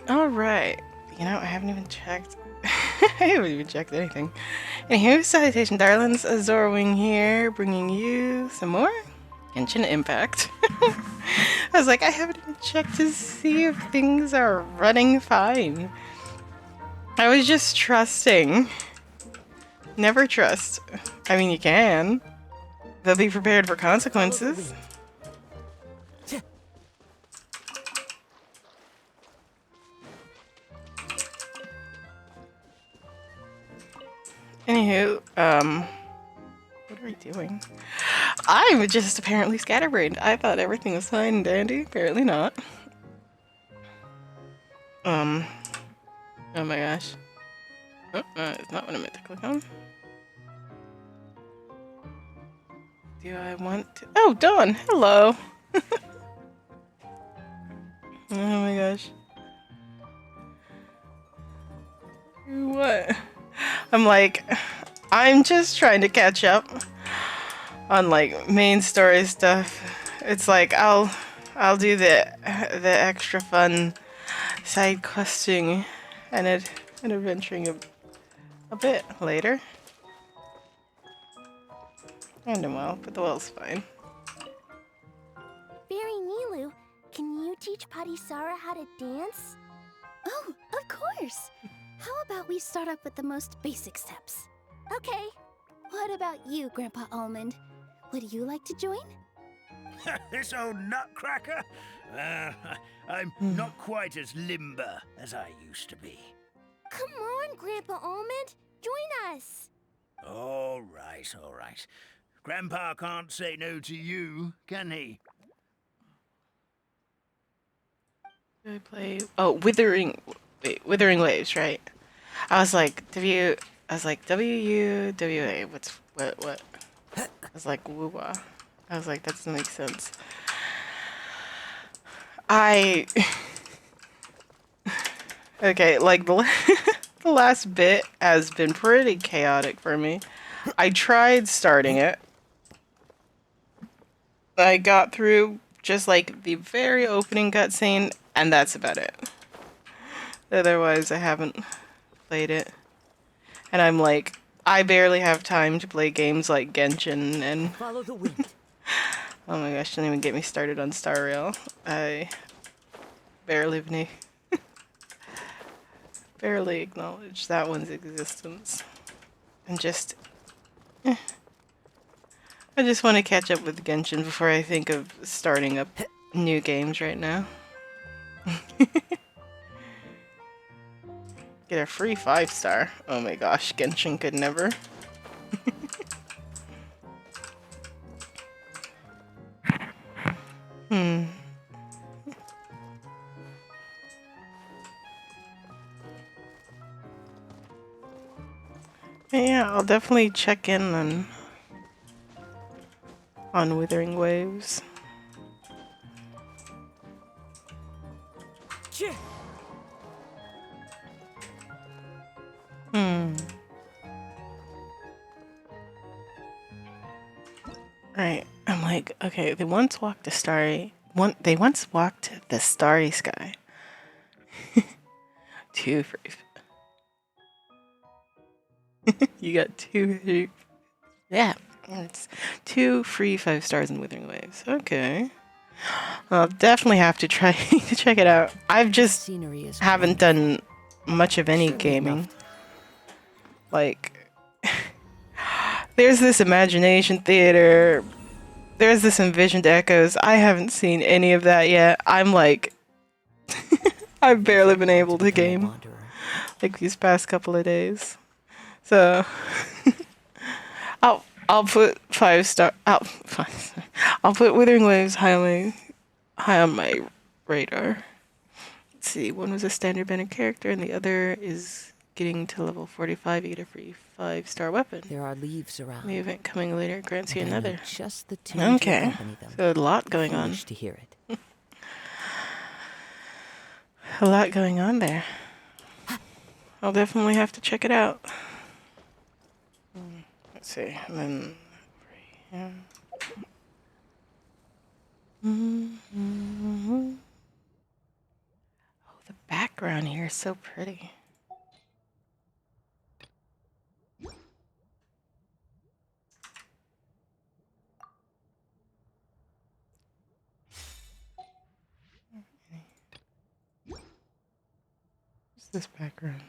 Alright. You know, I haven't even checked. I haven't even checked anything. Anywho, salutation darlings, Azorwing here, bringing you some more Genshin Impact. I was like, I haven't even checked to see if things are running fine. I was just trusting. Never trust. I mean, you can, but be prepared for consequences. Anywho, what are we doing? I'm just apparently scatterbrained. I thought everything was fine and dandy. Apparently not. Oh my gosh. Oh, it's not what I meant to click on. Do I want to? Oh, Dawn! Hello! Oh my gosh. What? I'm like, I'm just trying to catch up on like main story stuff. It's like I'll do the extra fun side questing and adventuring a bit later. And a well, but the well's fine. Fairy Nilu, can you teach Patisara how to dance? Oh, of course! How about we start up with the most basic steps? Okay. What about you, Grandpa Almond? Would you like to join? This old nutcracker? I'm not quite as limber as I used to be. Come on, Grandpa Almond! Join us! All right, all right. Grandpa can't say no to you, can he? Do I play? Oh, Withering Waves, right? I was like, WUWA. What? I was like, woo-wah. I was like, that doesn't make sense. Okay, like the last bit has been pretty chaotic for me. I tried starting it. I got through just like the very opening cutscene, and that's about it. Otherwise, I haven't played it. And I'm like, I barely have time to play games like Genshin and Follow the wind. oh my gosh, don't even get me started on Starry. I barely acknowledge that one's existence. And just I just want to catch up with Genshin before I think of starting up new games right now. Get a free 5-star. Oh my gosh, Genshin could never. Yeah, I'll definitely check in on Withering Waves. Right. I'm like, okay, they once walked the starry sky. Two free. You got yeah. It's 2 free 5 stars in Withering Waves. Okay. I'll definitely have to try to check it out. I've just haven't done much of any gaming. Like, there's this Imagination Theater, there's this Envisioned Echoes. I haven't seen any of that yet. I'm like, I've barely been able to game like these past couple of days. So, I'll put 5-star. I'll put Withering Waves high on my radar. Let's see. One was a standard banner character, and the other is getting to level 45. You get a free 5-star weapon. There are leaves around. The event coming later grants you another. Just the two Okay. So a lot going on. To hear it. A lot going on there. I'll definitely have to check it out. Let's see. And then over here. Oh, the back background here is so pretty. What's this background?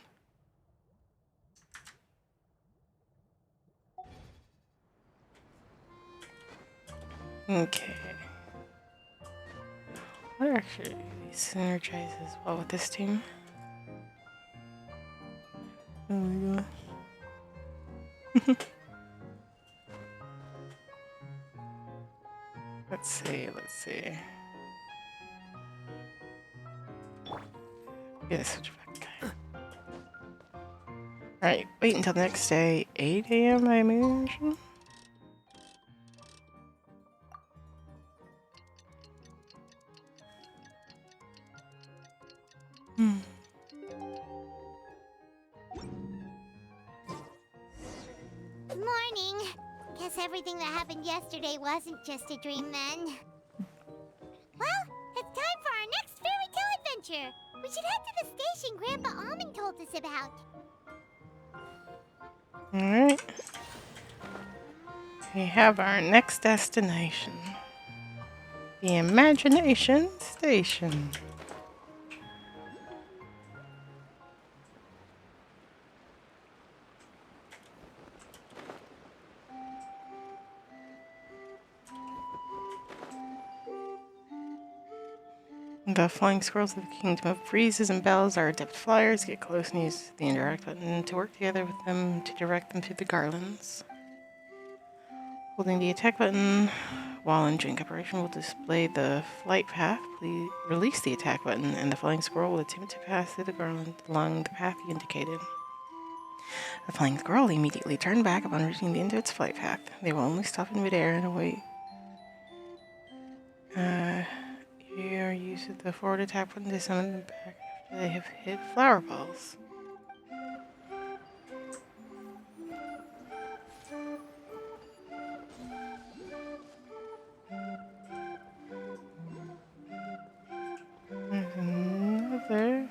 Okay. What actually synergizes well with this team? Oh my gosh. Let's see. Yeah, switch back. Alright, wait until the next day, 8 a.m. I imagine? Morning. Guess everything that happened yesterday wasn't just a dream then. Well, it's time for our next fairy tale adventure. We should head to the station Grandpa Almond told us about. Alright. We have our next destination. The Imagination Station. The flying squirrels of the Kingdom of Breezes and Bells are adept flyers. Get close and use the interact button to work together with them to direct them through the garlands. Holding the attack button while in drink operation will display the flight path. Please release the attack button and the flying squirrel will attempt to pass through the garland along the path you indicated. The flying squirrel will immediately turn back upon reaching the end of its flight path. They will only stop in midair and await. Here, use the forward attack button to summon them back after they have hit flower balls. There's another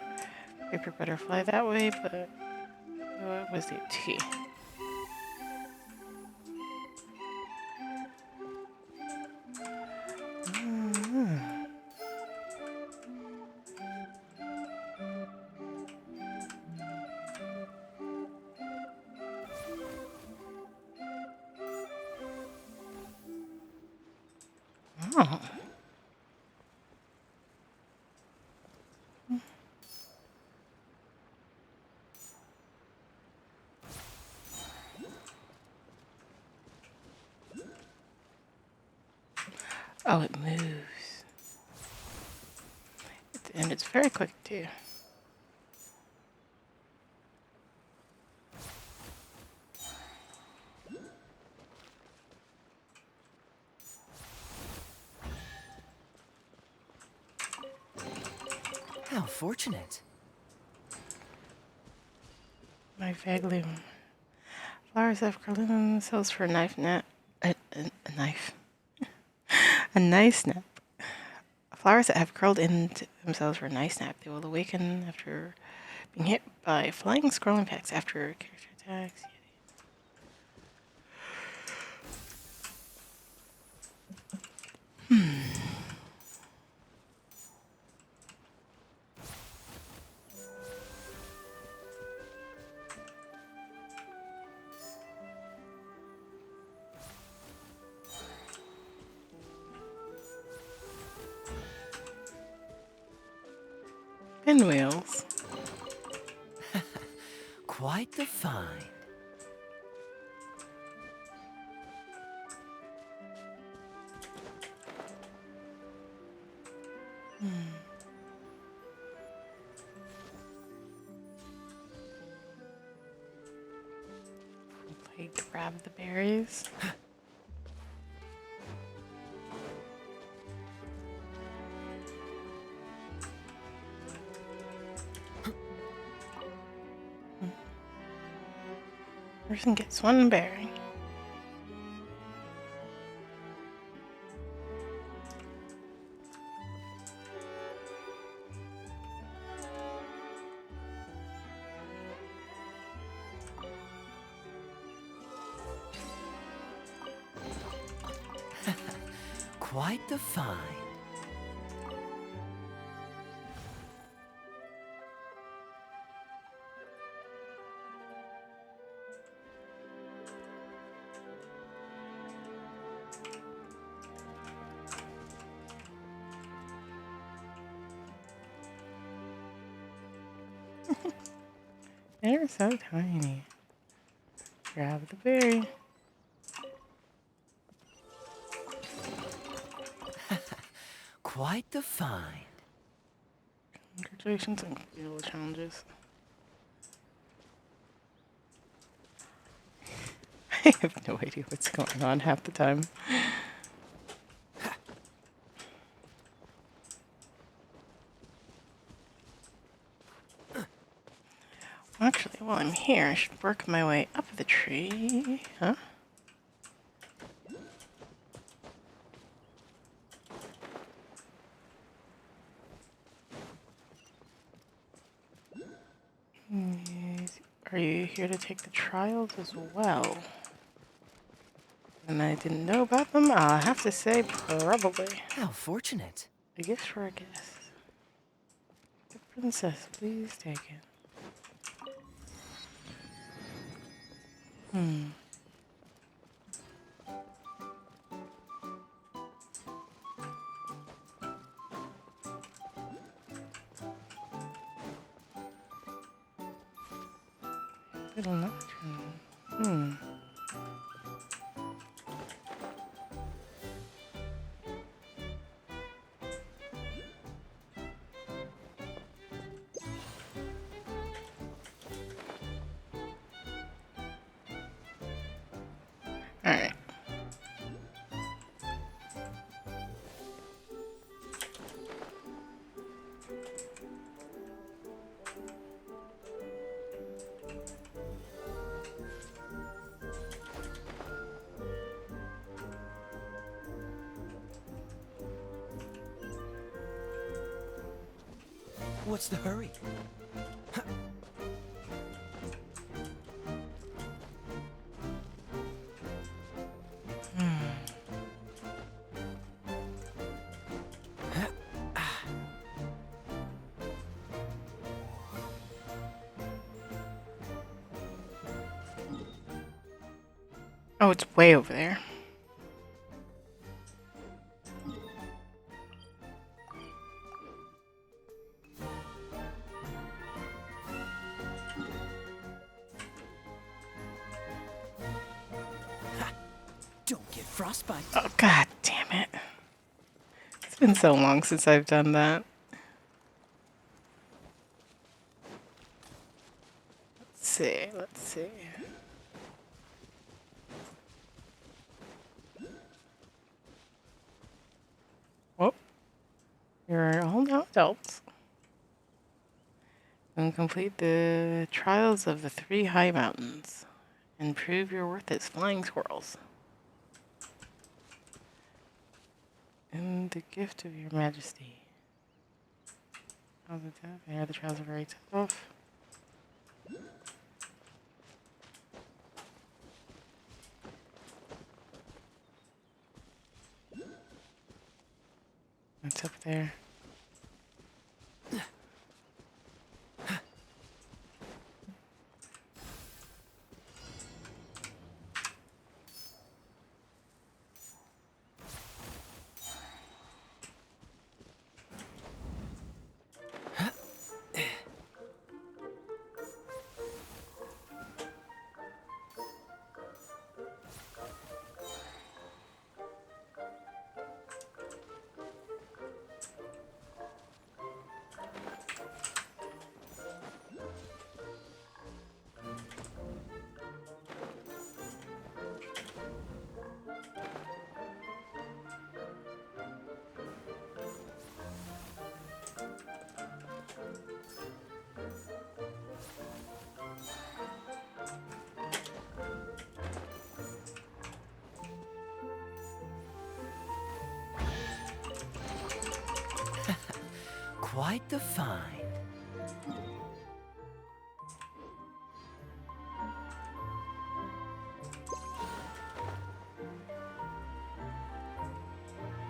paper butterfly that way, but it was the T. Oh. Oh, it moves. And it's very quick, too. How fortunate. My vaguely. Flowers have curled themselves for a knife nap. A knife. A nice nap. Flowers that have curled in themselves for a nice nap. They will awaken after being hit by flying squirrel impacts after character attacks. Pinwheels. Quite the find. Play grab the berries. Person gets one berry. Quite the find. They're so tiny. Grab the berry. Quite the find. Congratulations on completing all the challenges. I have no idea what's going on half the time. Actually, while I'm here, I should work my way up the tree. Huh? Are you here to take the trials as well? And I didn't know about them? I'll have to say probably. How fortunate. A gift for a guest. The princess, please take it. Little nocturne. Alright. What's the hurry? Oh, it's way over there. Don't get frostbite. Oh, god damn it. It's been so long since I've done that. Let's see. Well, you're all now adults. And complete the trials of the 3 high mountains and prove your worth as flying squirrels. And the gift of your majesty. How's it tough? Yeah, the trials are very tough. What's up there? Quite the find.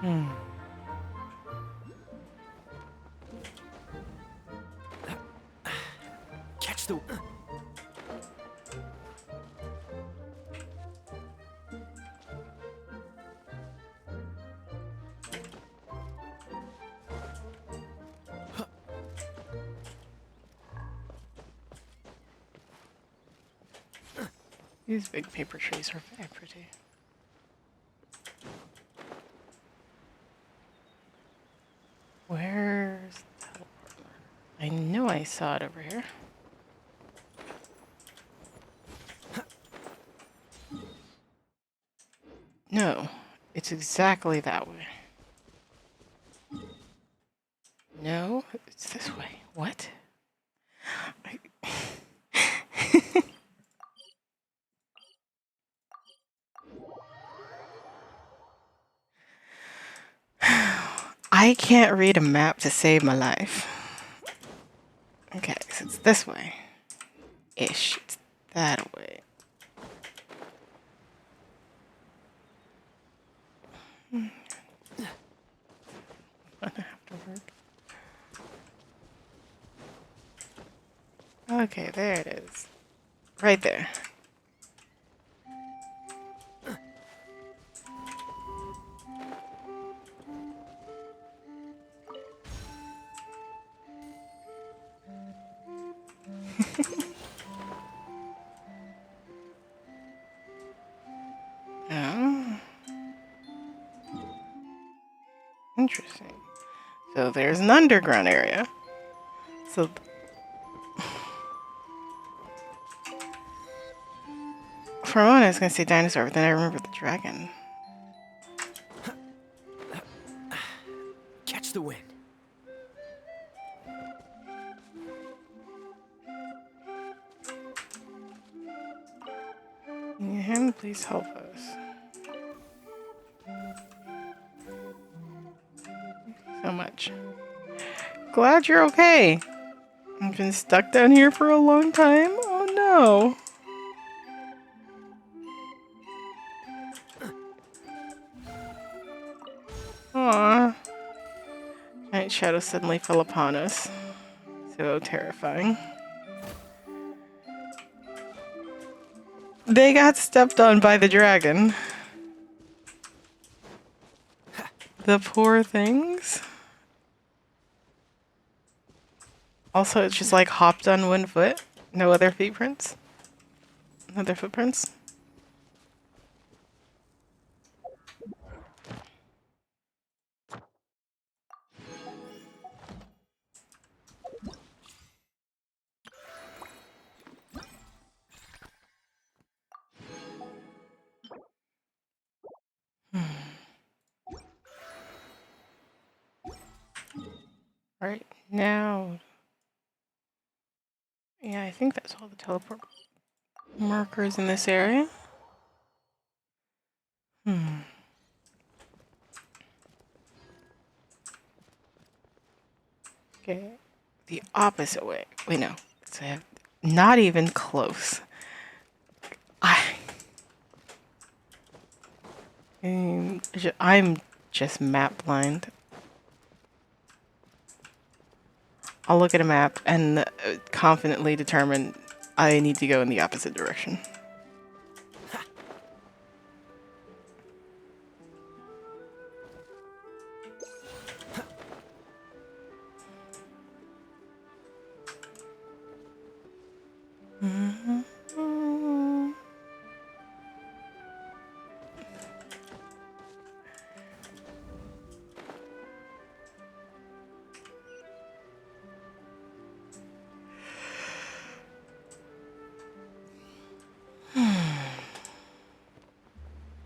Hmm. Catch the. These big paper trees are very pretty. Where's the teleport? I know I saw it over here. No, it's exactly that way. No, it's this way. What? I... I can't read a map to save my life. Okay, so it's this way. Ish, it's that way. I have to work. Okay, there it is. Right there. Oh, interesting. So there's an underground area. So for a moment I was gonna say dinosaur, but then I remembered the dragon. Catch the wind. Can you hand please help us? So much. Glad you're okay. I've been stuck down here for a long time. Oh no. Aww. Giant shadow suddenly fell upon us. So terrifying. They got stepped on by the dragon. The poor things. Also, it's just like hopped on one foot. No other footprints. No other footprints. Right now. Yeah, I think that's all the teleport markers in this area. Okay. The opposite way. Wait, no. So not even close. I'm just map blind. I'll look at a map and confidently determine I need to go in the opposite direction.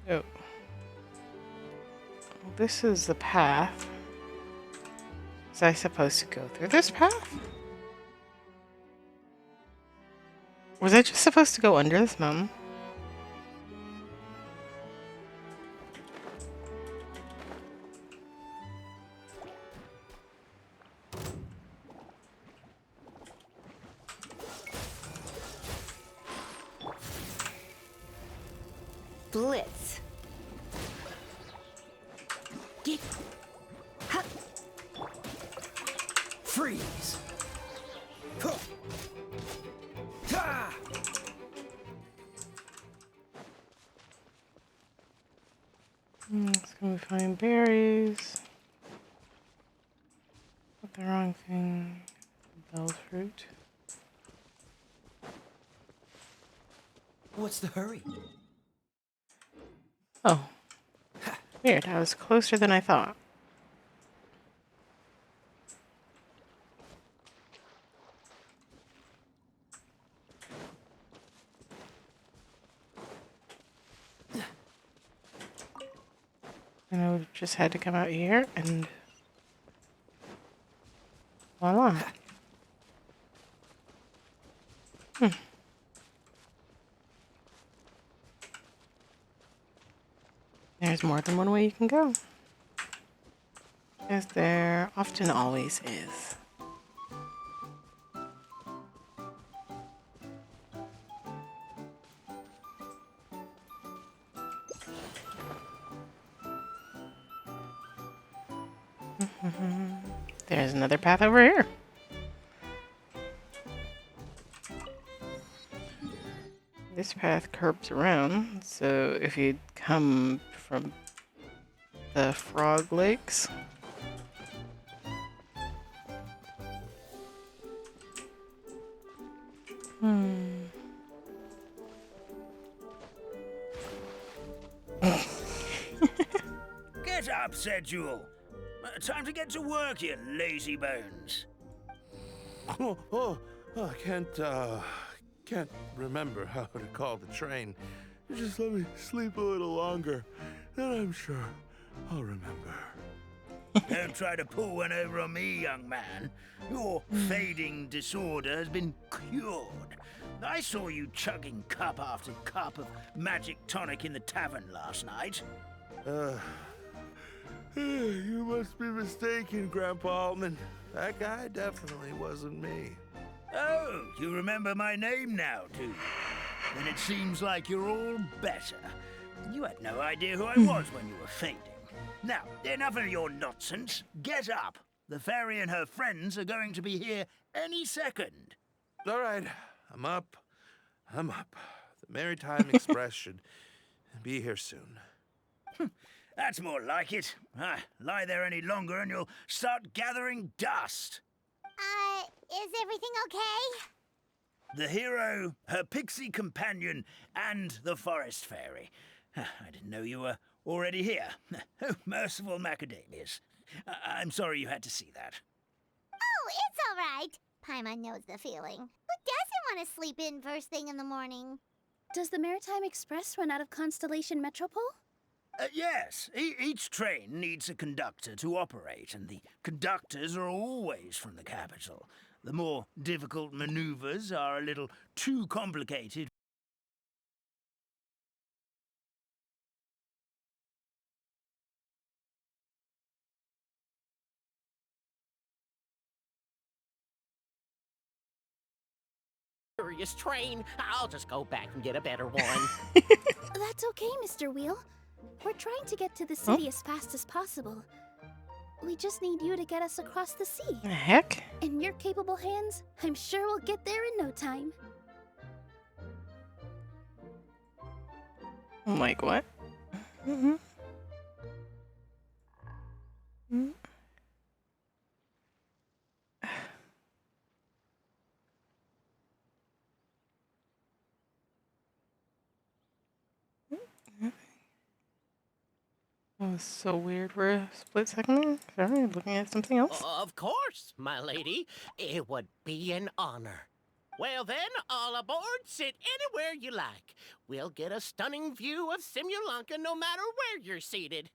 Oh. This is the path. Was I supposed to go through this path? Was I just supposed to go under this mountain? Blitz. Get ease. Ha! Let's go find berries. Got the wrong thing. Bell fruit. What's the hurry? Oh. Weird. I was closer than I thought. And I would just had to come out here and voila. There's more than one way you can go. As there often always is. There's another path over here. This path curves around, so if you come from the frog lakes, Get up, said Jewel. Time to get to work, you lazy bones. I can't remember how to call the train. You just let me sleep a little longer, then I'm sure I'll remember. Don't try to pull one over on me, young man. Your fading disorder has been cured. I saw you chugging cup after cup of magic tonic in the tavern last night. You must be mistaken, Grandpa Altman. That guy definitely wasn't me. Oh, you remember my name now, do you? Then it seems like you're all better. You had no idea who I was when you were fading. Now, enough of your nonsense. Get up. The fairy and her friends are going to be here any second. All right, I'm up. The Maritime Express should be here soon. That's more like it. Lie there any longer and you'll start gathering dust. Is everything okay? The hero, her pixie companion, and the forest fairy. I didn't know you were already here. Oh, merciful macadamias. I'm sorry you had to see that. Oh, it's all right. Paimon knows the feeling. Who doesn't want to sleep in first thing in the morning? Does the Maritime Express run out of Constellation Metropole? Yes, each train needs a conductor to operate, and the conductors are always from the capital. The more difficult maneuvers are a little too complicated. Curious train. I'll just go back and get a better one. That's okay, Mr. Wheel. We're trying to get to the city as fast as possible. We just need you to get us across the sea. The heck? In your capable hands, I'm sure we'll get there in no time. I'm like, what? Mm-hmm. Mm-hmm. That was so weird for a split second there. Sorry, looking at something else. Of course, my lady. It would be an honor. Well then, all aboard, sit anywhere you like. We'll get a stunning view of Simulanka no matter where you're seated.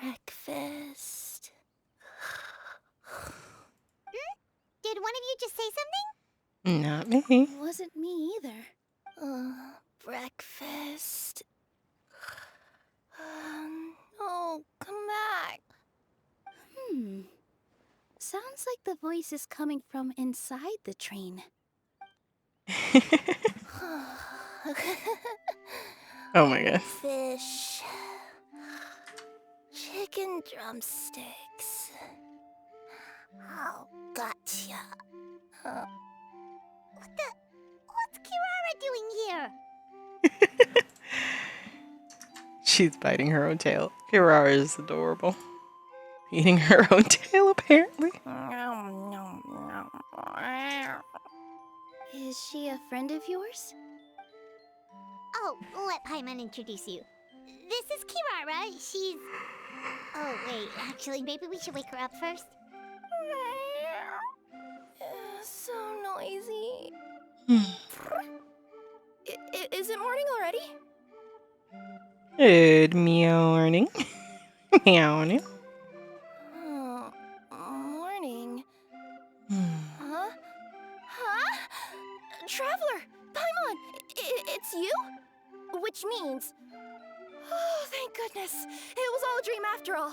Breakfast. Did one of you just say something? Not me. Wasn't me either. Breakfast. Oh, come back. Sounds like the voice is coming from inside the train. Oh my god. Fish. Chicken drumsticks. Oh, gotcha. What's Kirara doing here? She's biting her own tail. Kirara is adorable. Eating her own tail, apparently. Is she a friend of yours? Oh, let Paimon introduce you. This is Kirara. She's... Oh, wait. Actually, maybe we should wake her up first. So noisy. Is it morning already? Good morning. Meowing. Oh, morning. Huh? Huh? Traveler! Paimon! It's you? Which means... Oh, thank goodness. It was all a dream after all.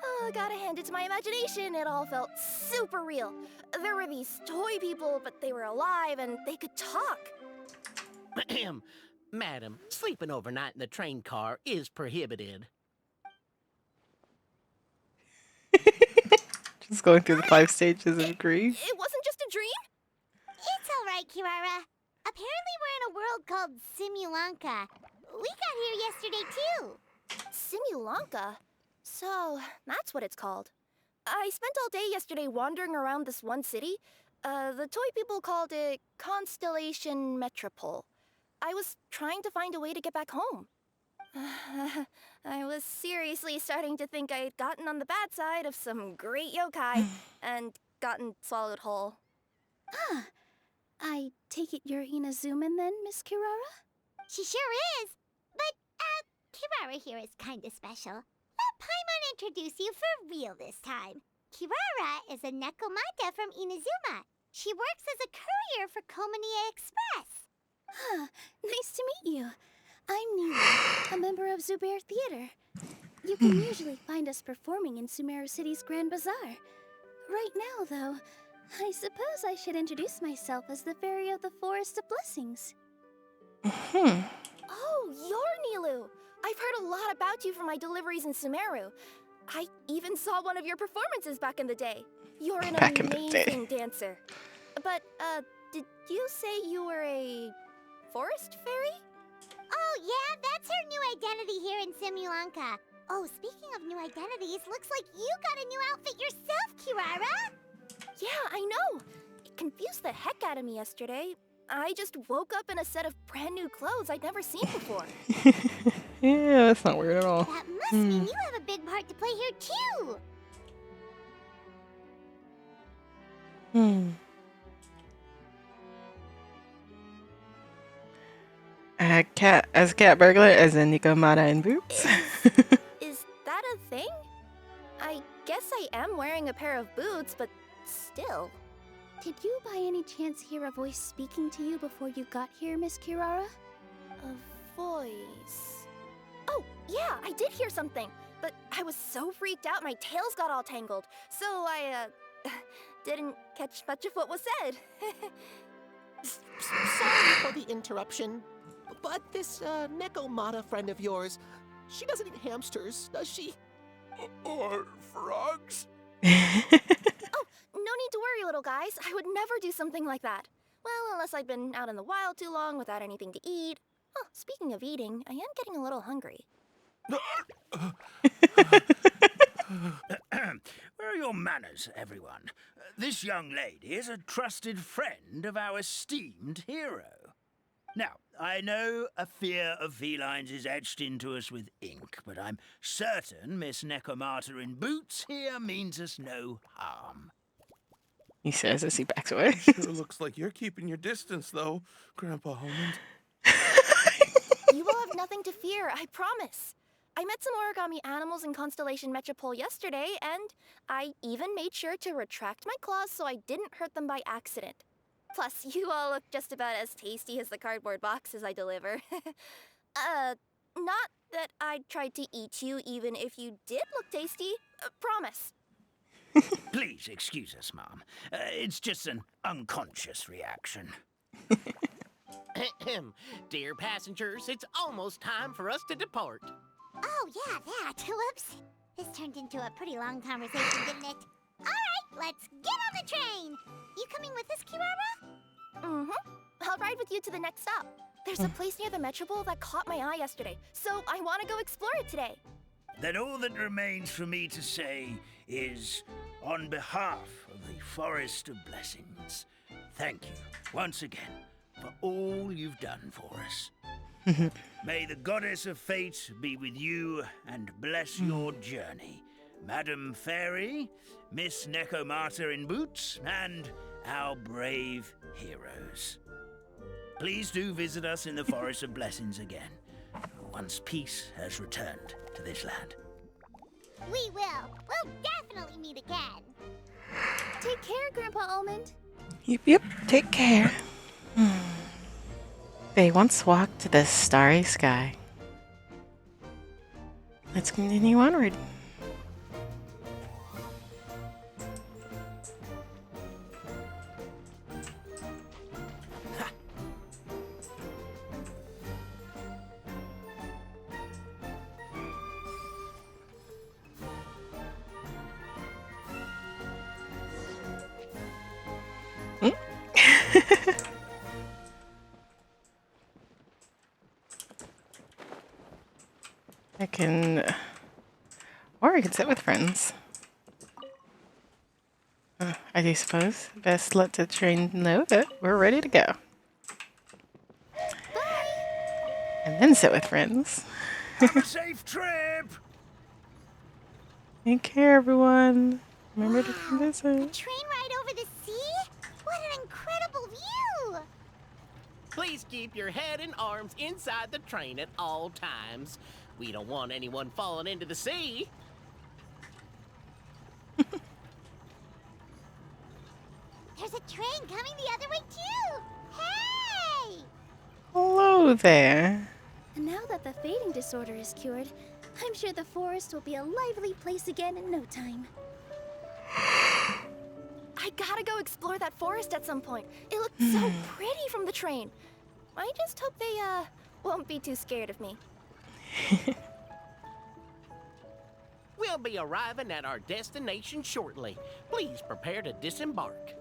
Oh, gotta hand it to my imagination. It all felt super real. There were these toy people, but they were alive and they could talk. Madam, sleeping overnight in the train car is prohibited. Just going through the 5 stages of grief. It wasn't just a dream? It's all right, Kirara. Apparently we're in a world called Simulanka. We got here yesterday, too. Simulanka? So, that's what it's called. I spent all day yesterday wandering around this one city. The toy people called it Constellation Metropole. I was trying to find a way to get back home. I was seriously starting to think I had gotten on the bad side of some great yokai and gotten swallowed whole. Ah, I take it you're Inazuman then, Miss Kirara? She sure is. But, Kirara here is kinda special. Let Paimon introduce you for real this time. Kirara is a Nekomata from Inazuma. She works as a courier for Komanie Express. Ah, nice to meet you. I'm Nina, a member of Zubair Theater. You can usually find us performing in Sumeru City's Grand Bazaar. Right now, though, I suppose I should introduce myself as the Fairy of the Forest of Blessings. Oh, you're Nilu! I've heard a lot about you from my deliveries in Sumeru. I even saw one of your performances back in the day. You're an Back in the day. amazing dancer. But, did you say you were a forest fairy? Oh, yeah, that's her new identity here in Simulanka. Oh, speaking of new identities, looks like you got a new outfit yourself, Kirara. Yeah, I know. It confused the heck out of me yesterday. I just woke up in a set of brand new clothes I'd never seen before. Yeah, that's not weird at all. That must mean you have a big part to play here, too. As a cat burglar, as a Nikomata in boots. Is that a thing? I guess I am wearing a pair of boots, but still. Did you by any chance hear a voice speaking to you before you got here, Miss Kirara? A voice... Oh, yeah, I did hear something. But I was so freaked out my tails got all tangled. So I, didn't catch much of what was said. Sorry for the interruption, but this Nekomata friend of yours, she doesn't eat hamsters, does she? Or frogs? Oh, no need to worry, little guys. I would never do something like that. Well, unless I'd been out in the wild too long without anything to eat. Oh, speaking of eating, I am getting a little hungry. Where are your manners, everyone? This young lady is a trusted friend of our esteemed hero. Now, I know a fear of felines is etched into us with ink, but I'm certain Miss Nekomata in boots here means us no harm. He says as he backs away. Sure looks like you're keeping your distance, though, Grandpa Hammond. You will have nothing to fear, I promise. I met some origami animals in Constellation Metropole yesterday, and I even made sure to retract my claws so I didn't hurt them by accident. Plus, you all look just about as tasty as the cardboard boxes I deliver. Not that I tried to eat you even if you did look tasty. Promise. Please excuse us, Mom. It's just an unconscious reaction. Dear passengers, it's almost time for us to depart. Oh, yeah, that. Whoops. This turned into a pretty long conversation, didn't it? All right, let's get on the train. You coming with us, Kirara? Mm-hmm. I'll ride with you to the next stop. There's a place near the Metropole that caught my eye yesterday, so I want to go explore it today. Then all that remains for me to say is, on behalf of the Forest of Blessings, thank you once again for all you've done for us. May the Goddess of Fate be with you and bless your journey. Madam Fairy, Miss Nekomata in boots, and our brave heroes. Please do visit us in the Forest of Blessings again, once peace has returned to this land. We will. We'll definitely meet again. Take care, Grandpa Almond. Yep, take care. They once walked to the starry sky. Let's continue onward. Or I can sit with friends. I do suppose. Best let the train know that we're ready to go. And then sit with friends. Have a safe trip! Take care, everyone. Remember to come A visit. train ride over the sea? What an incredible view! Please keep your head and arms inside the train at all times. We don't want anyone falling into the sea. There's a train coming the other way, too! Hey! Hello there. And now that the fading disorder is cured, I'm sure the forest will be a lively place again in no time. I gotta go explore that forest at some point. It looked so pretty from the train. I just hope they, won't be too scared of me. We'll be arriving at our destination shortly. Please prepare to disembark.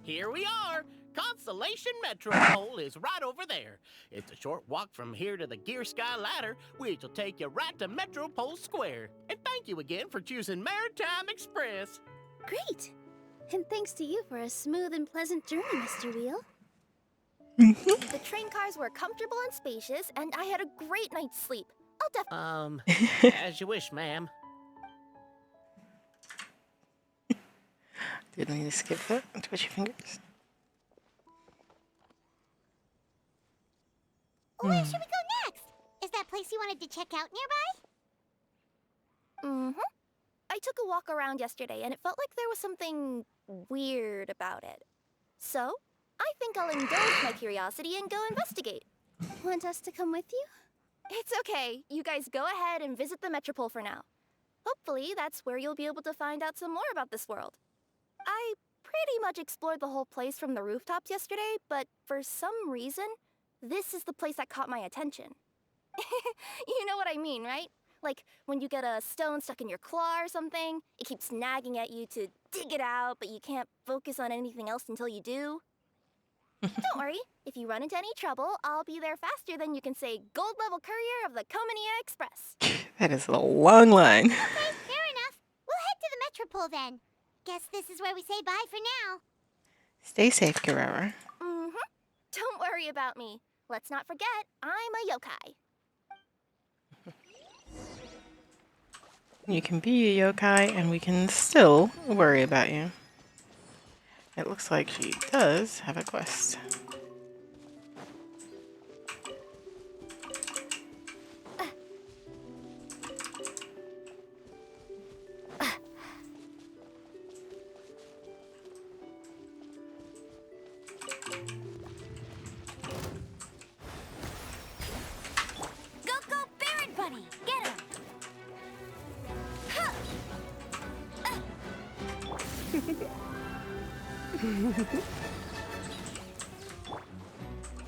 Here we are. Constellation Metropole is right over there. It's a short walk from here to the Gear Sky Ladder, which will take you right to Metropole Square. And thank you again for choosing Maritime Express. Great! And thanks to you for a smooth and pleasant journey, Mr. Wheel. The train cars were comfortable and spacious, and I had a great night's sleep. I'll As you wish, ma'am. Didn't need to skip that. Twitch your fingers. Where should we go next? Is that place you wanted to check out nearby? I took a walk around yesterday, and it felt like there was something weird about it. So, I think I'll indulge my curiosity and go investigate. Want us to come with you? It's okay. You guys go ahead and visit the Metropole for now. Hopefully, that's where you'll be able to find out some more about this world. I pretty much explored the whole place from the rooftops yesterday, but for some reason, this is the place that caught my attention. You know what I mean, right? Like, when you get a stone stuck in your claw or something, it keeps nagging at you to dig it out, but you can't focus on anything else until you do. Don't worry, if you run into any trouble, I'll be there faster than you can say gold level courier of the Comania Express. That is a long line. Okay, fair enough. We'll head to the Metropole then. Guess this is where we say bye for now. Stay safe, Guerrero. Don't worry about me. Let's not forget, I'm a yokai. You can be a yokai and we can still worry about you. It looks like she does have a quest.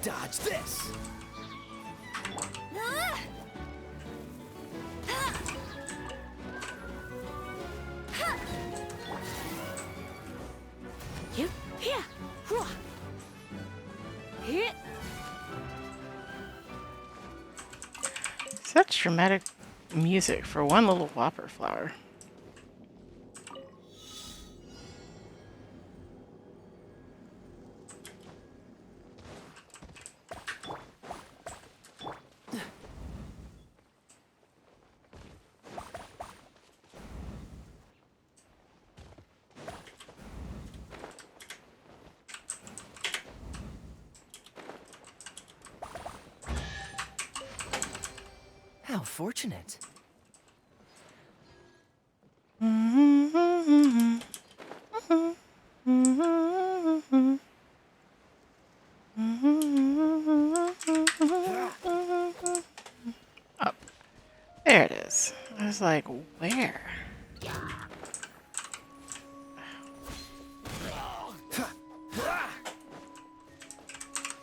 Dodge this! Such dramatic music for one little whopper flower. How fortunate. Oh, there it is. I was like, where?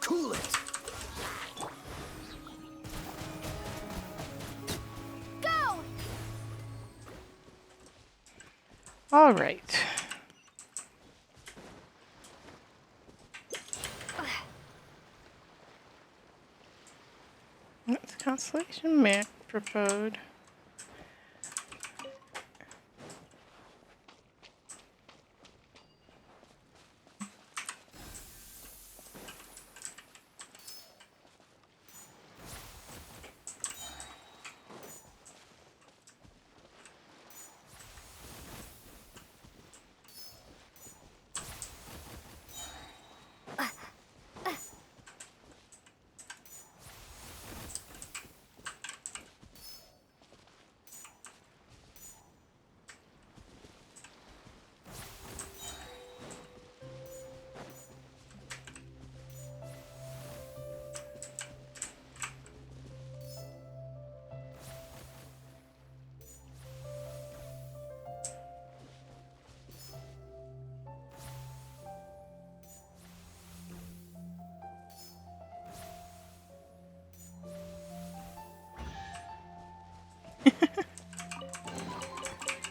Cool it! Go! All right. That's Constellation Map proposed.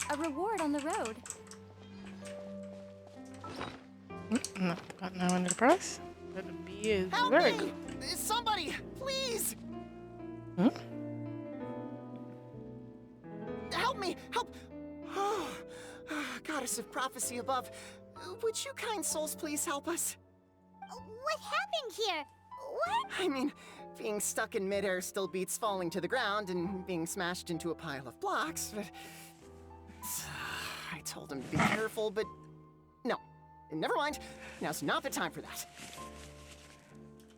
A reward on the road. Not the button I wanted to press, but the B is Help very me! good. Somebody, please! Hmm? Help me! Help! Oh, goddess of prophecy above, would you kind souls please help us? What happened here? What? I mean, being stuck in midair still beats falling to the ground and being smashed into a pile of blocks, but... I told him to be careful, but... No. Never mind. Now's not the time for that.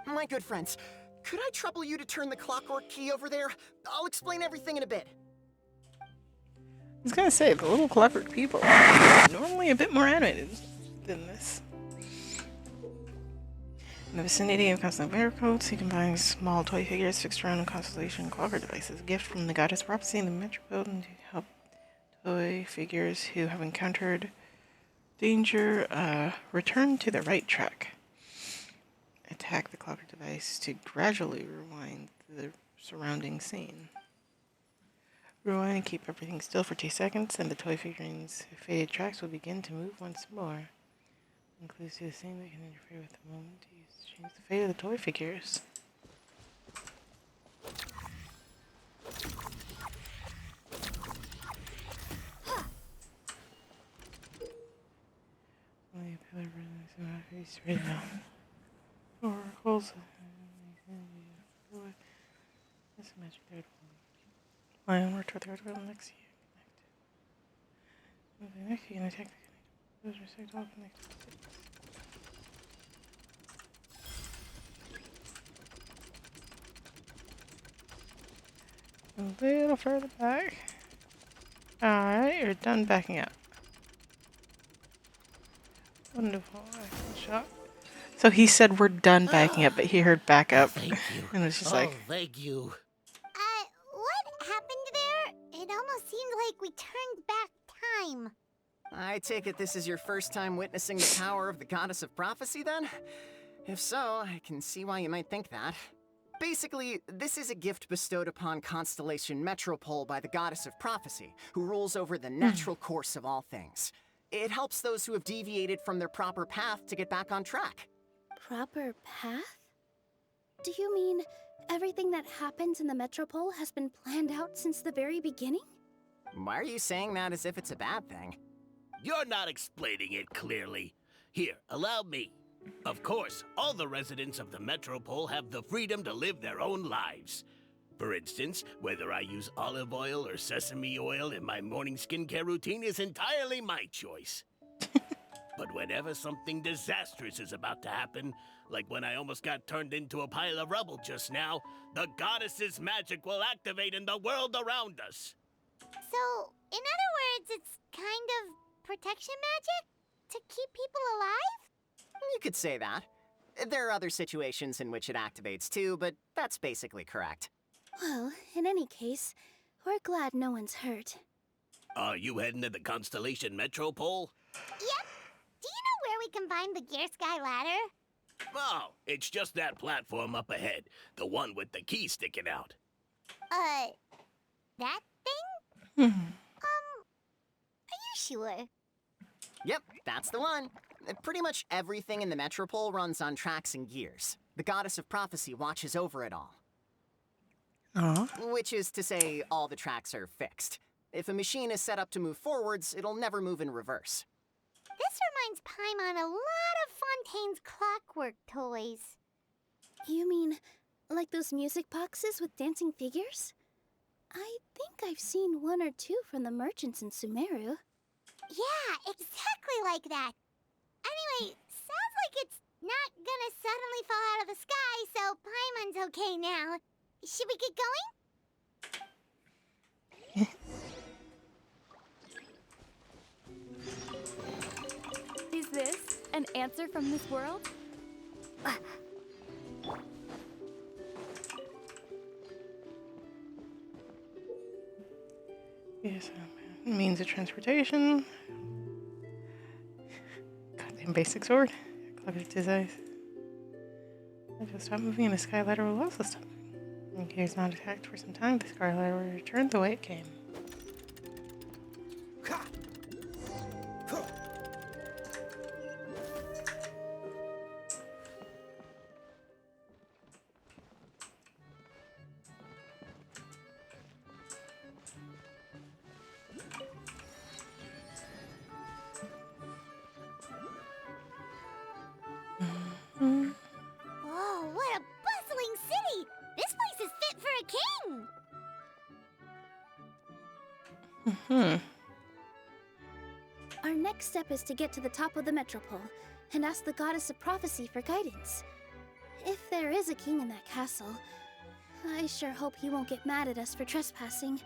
My good friends, could I trouble you to turn the clockwork key over there? I'll explain everything in a bit. I was gonna say, the little clever people are normally a bit more animated than this. In the vicinity of Constant Miracles, he combines small toy figures fixed around a constellation clocker devices. A gift from the goddess prophecy in the metro building to help toy figures who have encountered danger return to the right track. Attack the clocker device to gradually rewind the surrounding scene. Rewind and keep everything still for 2 seconds, and the toy figurines' faded tracks will begin to move once more. Includes the scene that can interfere with the moment to use to change the fate of the toy figures. Oracles. This magic third one. Lion or third one next to you. Connect. Next you can attack the connected. Those restrict all connected. A little further back. Alright, you're done backing up. Wonderful. Excellent shot. So he said we're done backing up, but he heard back up. Thank you. And it was just Oh, like, thank you. What happened there? It almost seemed like we turned back time. I take it this is your first time witnessing the power of the Goddess of Prophecy, then? If so, I can see why you might think that. Basically, this is a gift bestowed upon Constellation Metropole by the Goddess of Prophecy, who rules over the natural course of all things. It helps those who have deviated from their proper path to get back on track. Proper path? Do you mean everything that happens in the Metropole has been planned out since the very beginning? Why are you saying that as if it's a bad thing? You're not explaining it clearly. Here, allow me. Of course, all the residents of the Metropole have the freedom to live their own lives. For instance, whether I use olive oil or sesame oil in my morning skincare routine is entirely my choice. But whenever something disastrous is about to happen, like when I almost got turned into a pile of rubble just now, the goddess's magic will activate in the world around us. So, in other words, it's kind of protection magic? To keep people alive? You could say that. There are other situations in which it activates too, but that's basically correct. Well, in any case, we're glad no one's hurt. Are you heading to the Constellation Metropole? Yep. Do you know where we can find the Gear Sky ladder? Oh, it's just that platform up ahead. The one with the key sticking out. That thing? Are you sure? Yep, that's the one. Pretty much everything in the Metropole runs on tracks and gears. The Goddess of Prophecy watches over it all. Which is to say, all the tracks are fixed. If a machine is set up to move forwards, it'll never move in reverse. This reminds Paimon a lot of Fontaine's clockwork toys. You mean, like those music boxes with dancing figures? I think I've seen one or two from the merchants in Sumeru. Yeah, exactly like that. Anyway, sounds like it's not gonna suddenly fall out of the sky, so Paimon's okay now. Should we get going? Is this an answer from this world? Yes, means of transportation. Goddamn basic sword. Clever design. I just stop moving and the sky ladder will also stop. In case not attacked for some time, the sky ladder will return the way it came. Whoa, what a bustling city! This place is fit for a king! Our next step is to get to the top of the Metropole and ask the Goddess of Prophecy for guidance. If there is a king in that castle, I sure hope he won't get mad at us for trespassing.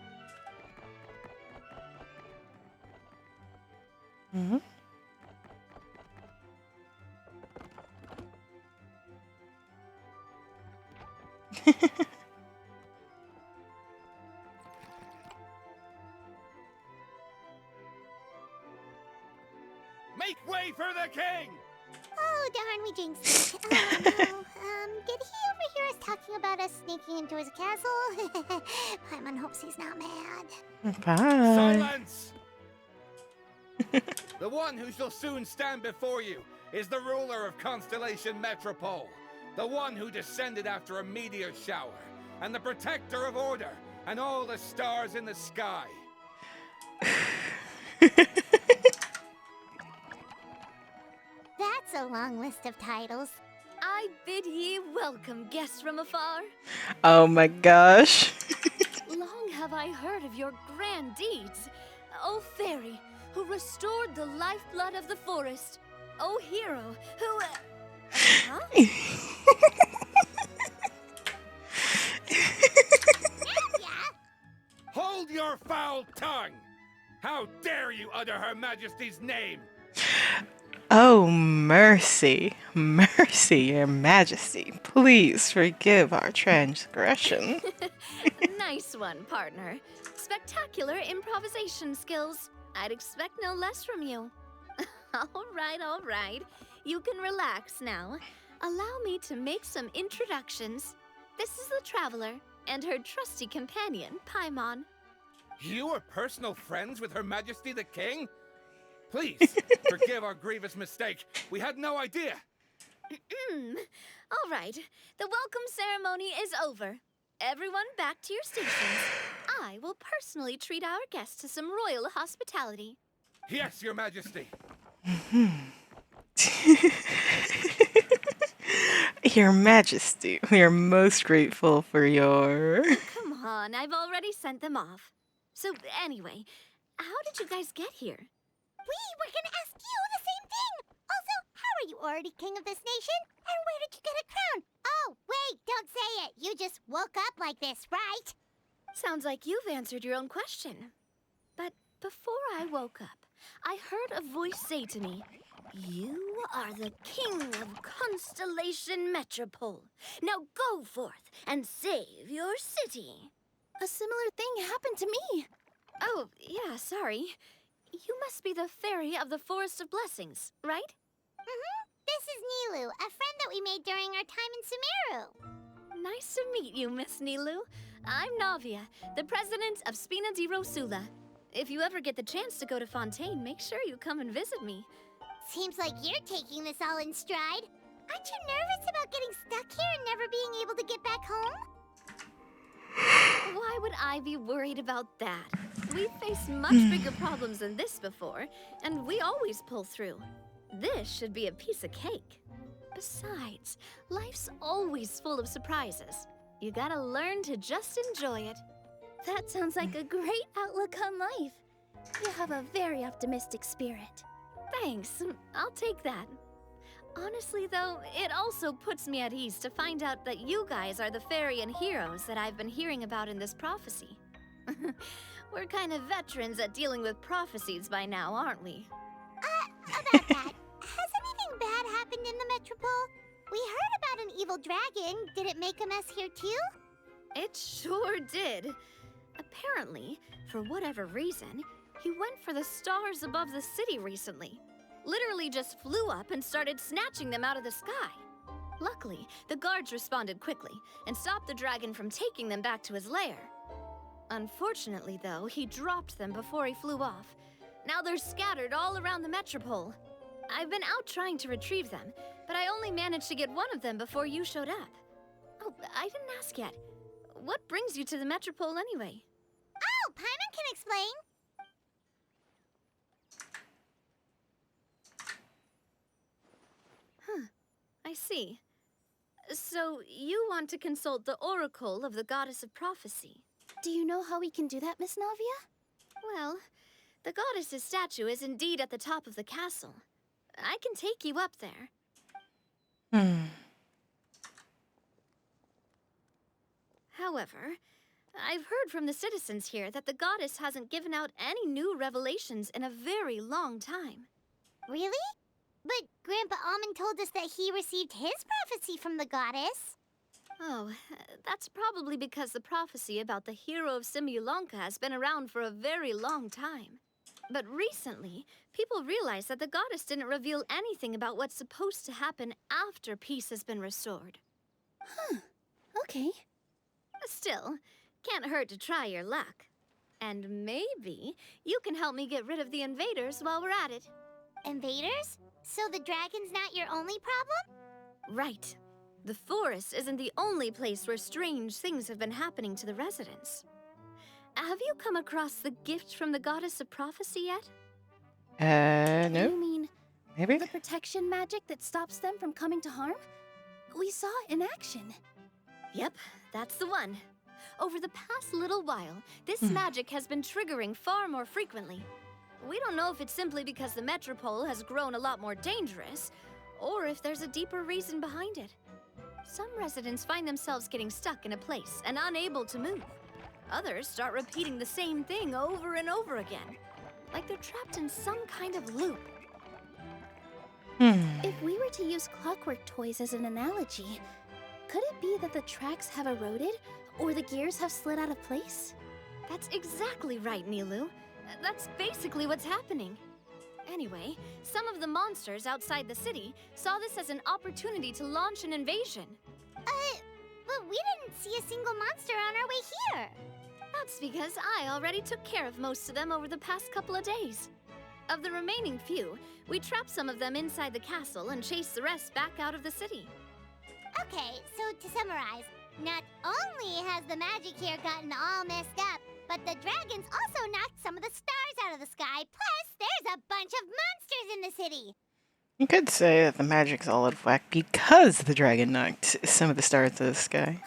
Make way for the king! Oh, darn, we jinxed it. Oh, no. Did he overhear us talking about us sneaking into his castle? Paimon hopes he's not mad. Bye. Silence! The one who shall soon stand before you is the ruler of Constellation Metropole, the one who descended after a meteor shower, and the protector of order and all the stars in the sky. That's a long list of titles. I bid ye welcome, guests from afar. Oh my gosh. Long have I heard of your grand deeds. O fairy, who restored the lifeblood of the forest. O hero, who... Huh? Hold your foul tongue! How dare you utter Her Majesty's name? Oh, mercy. Mercy, Your Majesty. Please forgive our transgression. Nice one, partner. Spectacular improvisation skills. I'd expect no less from you. All right. You can relax now. Allow me to make some introductions. This is the Traveler and her trusty companion, Paimon. You are personal friends with Her Majesty the King? Please, forgive our grievous mistake. We had no idea. All right, the welcome ceremony is over. Everyone back to your stations. I will personally treat our guests to some royal hospitality. Yes, Your Majesty. Your Majesty, we are most grateful for your... Come on, I've already sent them off. So anyway, how did you guys get here? We were gonna ask you the same thing! Also, how are you already king of this nation? And where did you get a crown? Oh, wait, don't say it! You just woke up like this, right? Sounds like you've answered your own question. But before I woke up, I heard a voice say to me, "You are the king of Constellation Metropole. Now go forth and save your city." A similar thing happened to me. Oh, yeah, sorry. You must be the fairy of the Forest of Blessings, right? This is Nilu, a friend that we made during our time in Sumeru. Nice to meet you, Miss Nilu. I'm Navia, the president of Spina di Rosula. If you ever get the chance to go to Fontaine, make sure you come and visit me. Seems like you're taking this all in stride. Aren't you nervous about getting stuck here and never being able to get back home? Why would I be worried about that? We've faced much bigger problems than this before, and we always pull through. This should be a piece of cake. Besides, life's always full of surprises. You gotta learn to just enjoy it. That sounds like a great outlook on life. You have a very optimistic spirit. Thanks, I'll take that. Honestly, though, it also puts me at ease to find out that you guys are the fairy and heroes that I've been hearing about in this prophecy. We're kind of veterans at dealing with prophecies by now, aren't we? About that, has anything bad happened in the Metropole? We heard about an evil dragon. Did it make a mess here too? It sure did. Apparently, for whatever reason, he went for the stars above the city recently. Literally just flew up and started snatching them out of the sky. Luckily, the guards responded quickly and stopped the dragon from taking them back to his lair. Unfortunately, though, he dropped them before he flew off. Now they're scattered all around the Metropole. I've been out trying to retrieve them, but I only managed to get one of them before you showed up. Oh, I didn't ask yet. What brings you to the Metropole anyway? Oh, Paimon can explain. I see. So, you want to consult the Oracle of the Goddess of Prophecy. Do you know how we can do that, Miss Navia? Well, the goddess's statue is indeed at the top of the castle. I can take you up there. However, I've heard from the citizens here that the goddess hasn't given out any new revelations in a very long time. Really? But Grandpa Almond told us that he received his prophecy from the goddess. Oh, that's probably because the prophecy about the hero of Simulanka has been around for a very long time. But recently, people realized that the goddess didn't reveal anything about what's supposed to happen after peace has been restored. Okay. Still, can't hurt to try your luck. And maybe you can help me get rid of the invaders while we're at it. Invaders? So the dragon's not your only problem? Right. The forest isn't the only place where strange things have been happening to the residents. Have you come across the gift from the Goddess of Prophecy yet? No. You mean Maybe? the protection magic that stops them from coming to harm? We saw it in action. Yep, that's the one. Over the past little while, this magic has been triggering far more frequently. We don't know if it's simply because the Metropole has grown a lot more dangerous, or if there's a deeper reason behind it. Some residents find themselves getting stuck in a place and unable to move. Others start repeating the same thing over and over again, like they're trapped in some kind of loop. If we were to use clockwork toys as an analogy, could it be that the tracks have eroded, or the gears have slid out of place? That's exactly right, Nilu. That's basically what's happening. Anyway, some of the monsters outside the city saw this as an opportunity to launch an invasion. But we didn't see a single monster on our way here. That's because I already took care of most of them over the past couple of days. Of the remaining few, we trapped some of them inside the castle and chased the rest back out of the city. Okay, so to summarize, not only has the magic here gotten all messed up, but the dragons also knocked some of the stars out of the sky. Plus, there's a bunch of monsters in the city. You could say that the magic's all out of whack because the dragon knocked some of the stars out of the sky.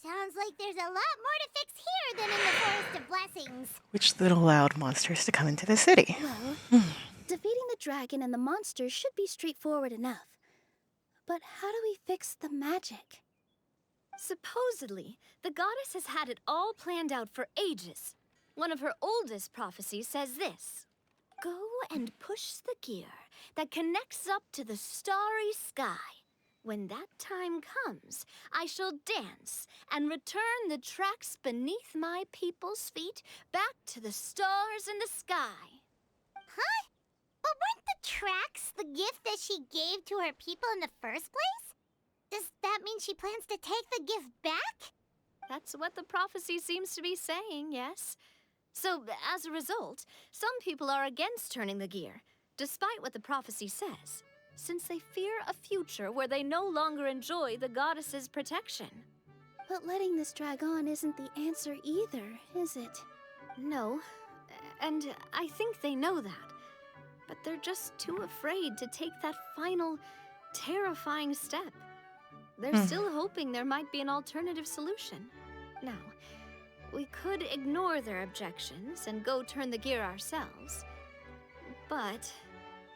Sounds like there's a lot more to fix here than in the Forest of Blessings. Which then allowed monsters to come into the city. Well, defeating the dragon and the monsters should be straightforward enough. But how do we fix the magic? Supposedly, the goddess has had it all planned out for ages. One of her oldest prophecies says this: "Go and push the gear that connects up to the starry sky. When that time comes, I shall dance and return the tracks beneath my people's feet back to the stars in the sky." Huh? But weren't the tracks the gift that she gave to her people in the first place? Does that mean she plans to take the gift back? That's what the prophecy seems to be saying, yes. So, as a result, some people are against turning the gear, despite what the prophecy says, since they fear a future where they no longer enjoy the goddess's protection. But letting this drag on isn't the answer either, is it? No, and I think they know that. But they're just too afraid to take that final, terrifying step. They're still hoping there might be an alternative solution. Now, we could ignore their objections and go turn the gear ourselves. But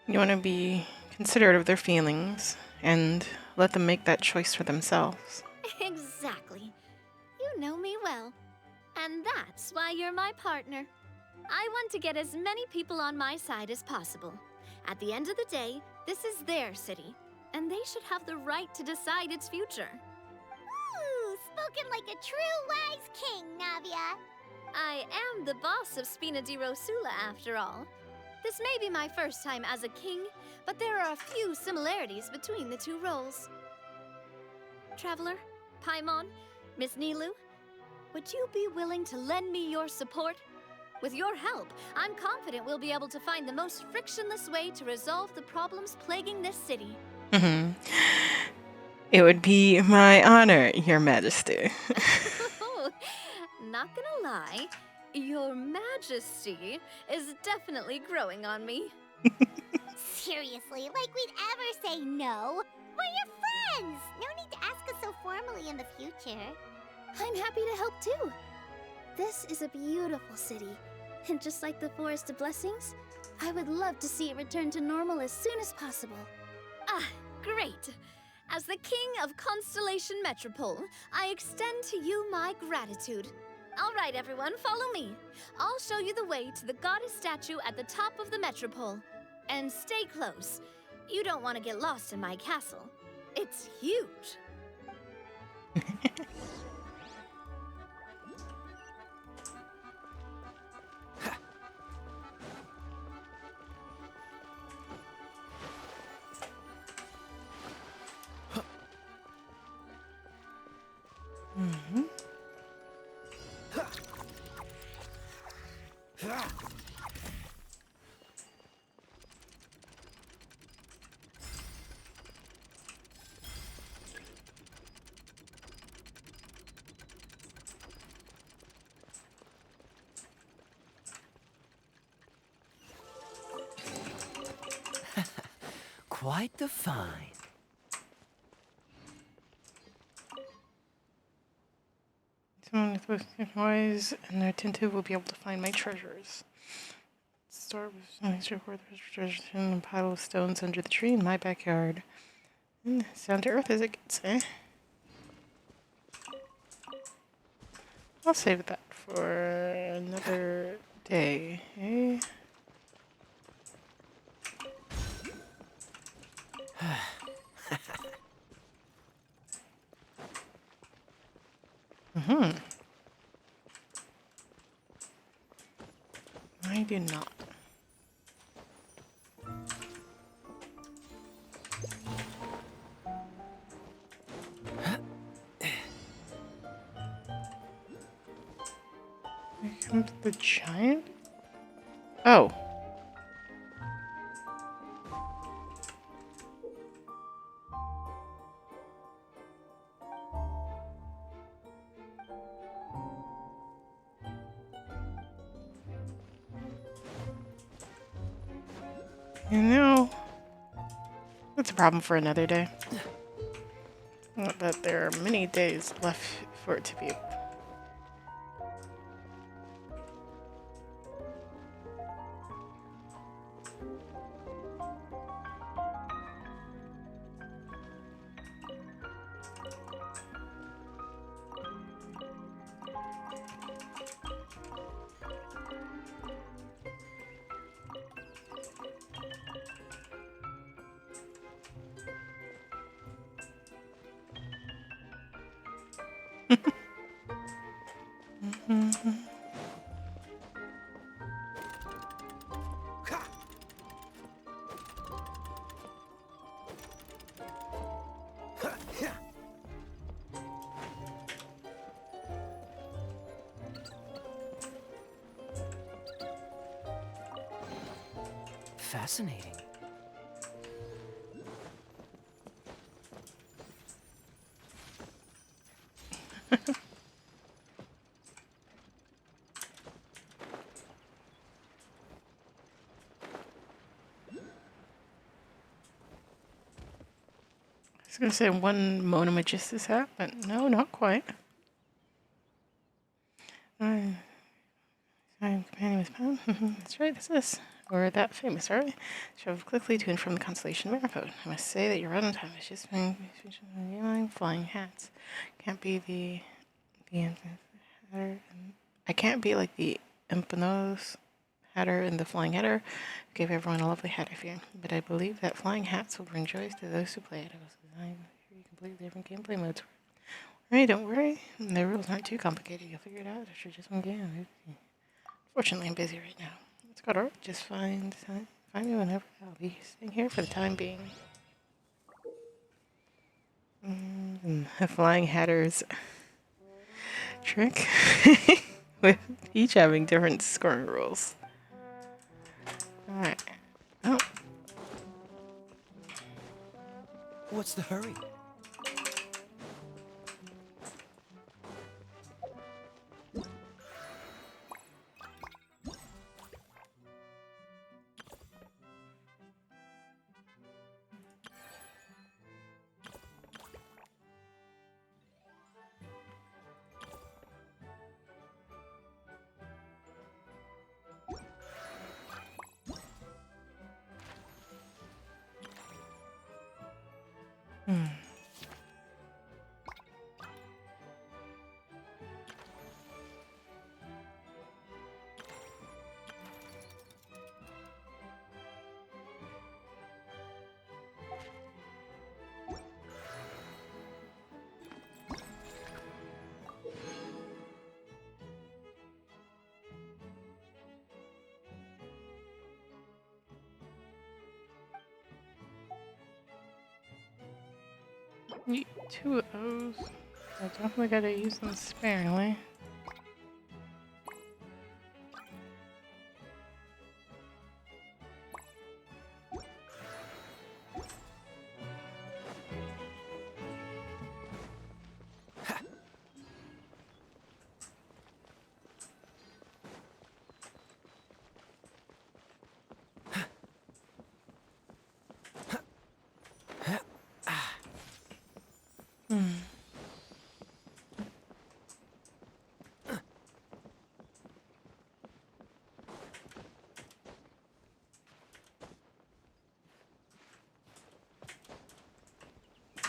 You want to be considerate of their feelings and let them make that choice for themselves. exactly. You know me well. And that's why you're my partner. I want to get as many people on my side as possible. At the end of the day, this is their city, and they should have the right to decide its future. Ooh, spoken like a true wise king, Navia. I am the boss of Spina di Rosula, after all. This may be my first time as a king, but there are a few similarities between the two roles. Traveler, Paimon, Miss Nilu, would you be willing to lend me your support? With your help, I'm confident we'll be able to find the most frictionless way to resolve the problems plaguing this city. It would be my honor, Your Majesty. Not gonna lie, Your Majesty is definitely growing on me. Seriously, like we'd ever say no. We're your friends. No need to ask us so formally in the future. I'm happy to help too. This is a beautiful city. And just like the Forest of Blessings, I would love to see it return to normal as soon as possible. Ah, great. As the King of Constellation Metropole, I extend to you my gratitude. All right, everyone, follow me. I'll show you the way to the goddess statue at the top of the Metropole. And stay close. You don't want to get lost in my castle. It's huge. Quite the find. Someone with wise and attentive will be able to find my treasures. Start with treasures in a pile of stones under the tree in my backyard. It's down to earth as it gets, eh? I'll save that for another day, eh? I do not. Here comes the giant? Oh. You know, that's a problem for another day. Not that there are many days left for it to be. Fascinating. I was gonna say one Mona Magistus hat, but no, not quite. I'm companion with Pam. That's right, it's this. We're that famous, are we? Traveled quickly to and from the constellation Maripode. I must say that your run on time is just flying hats. Can't be the hatter. I can't be like the Empanos hatter and the flying hatter. Gave everyone a lovely hat, I fear. But I believe that flying hats will bring joy to those who play it. It was designed for completely different gameplay modes. Right, don't worry. The rules aren't too complicated. You'll figure it out after just one game. Fortunately, I'm busy right now. It's got art. Just find me whenever. I'll be staying here for the time being. The flying hatters trick with each having different scoring rules. Alright. Oh. What's the hurry? Need 2 of those. I definitely gotta use them sparingly.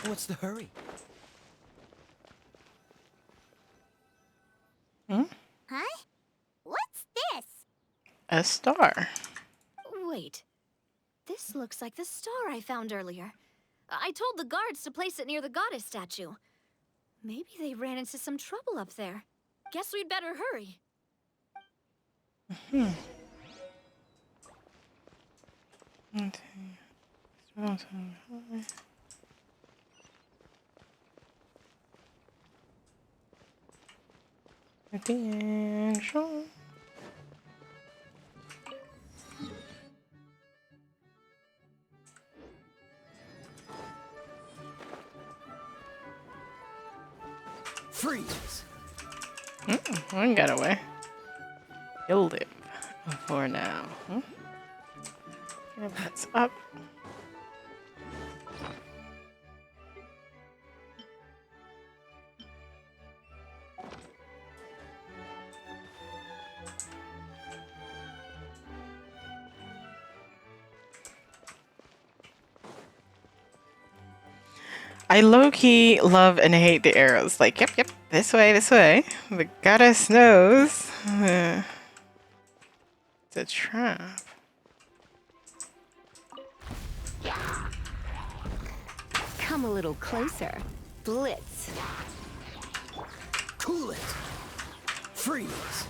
What's the hurry? Huh? What's this? A star. Wait. This looks like the star I found earlier. I told the guards to place it near the goddess statue. Maybe they ran into some trouble up there. Guess we'd better hurry. Let's see. At the end, sure. Freeze! One got away. Killed him for now. Yeah, that's up. I low-key love and hate the arrows. Like, yep, this way, this way. The goddess knows. It's a trap. Come a little closer. Blitz. Cool it! Freeze!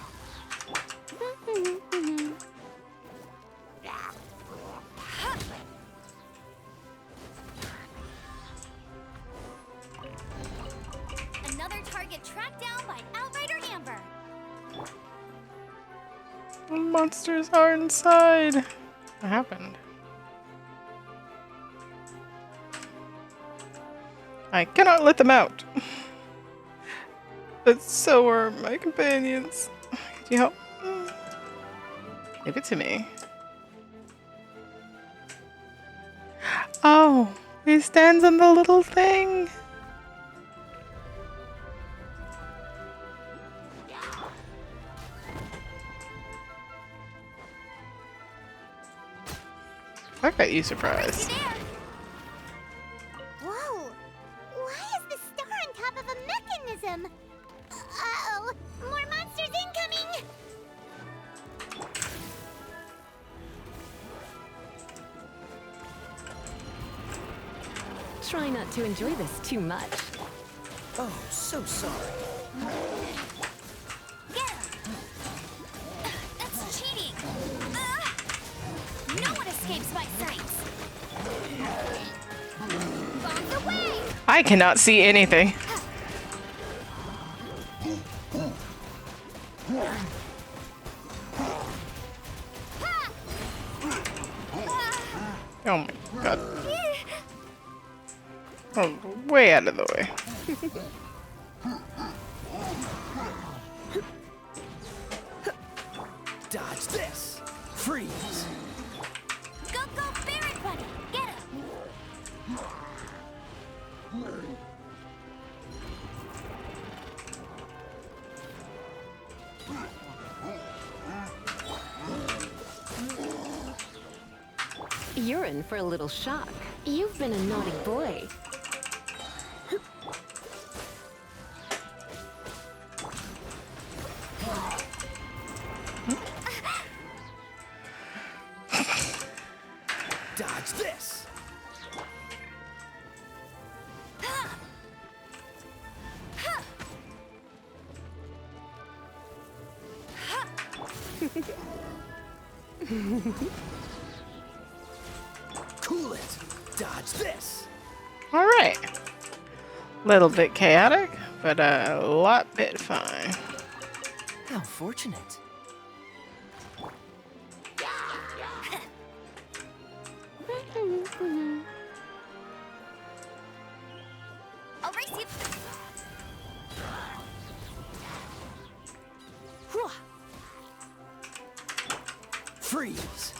Another target tracked down by Outrider Amber. The monsters are inside. What happened? I cannot let them out. But so are my companions. Could you help? Give it to me. Oh, he stands on the little thing. I got you surprised. Whoa! Why is the star on top of a mechanism? Uh-oh! More monsters incoming! Try not to enjoy this too much. Oh, so sorry. Get him! That's cheating! No one escapes my sights! Bombs away! I cannot see anything. Oh my god. Oh, way out of the way. Dodge this! Freeze! Go, Barret Bunny! Get him! You're in for a little shock. You've been a naughty boy. Dodge this! Cool it! Dodge this! Alright. Little bit chaotic, but a lot bit fine. How fortunate. I'll race you! Freeze!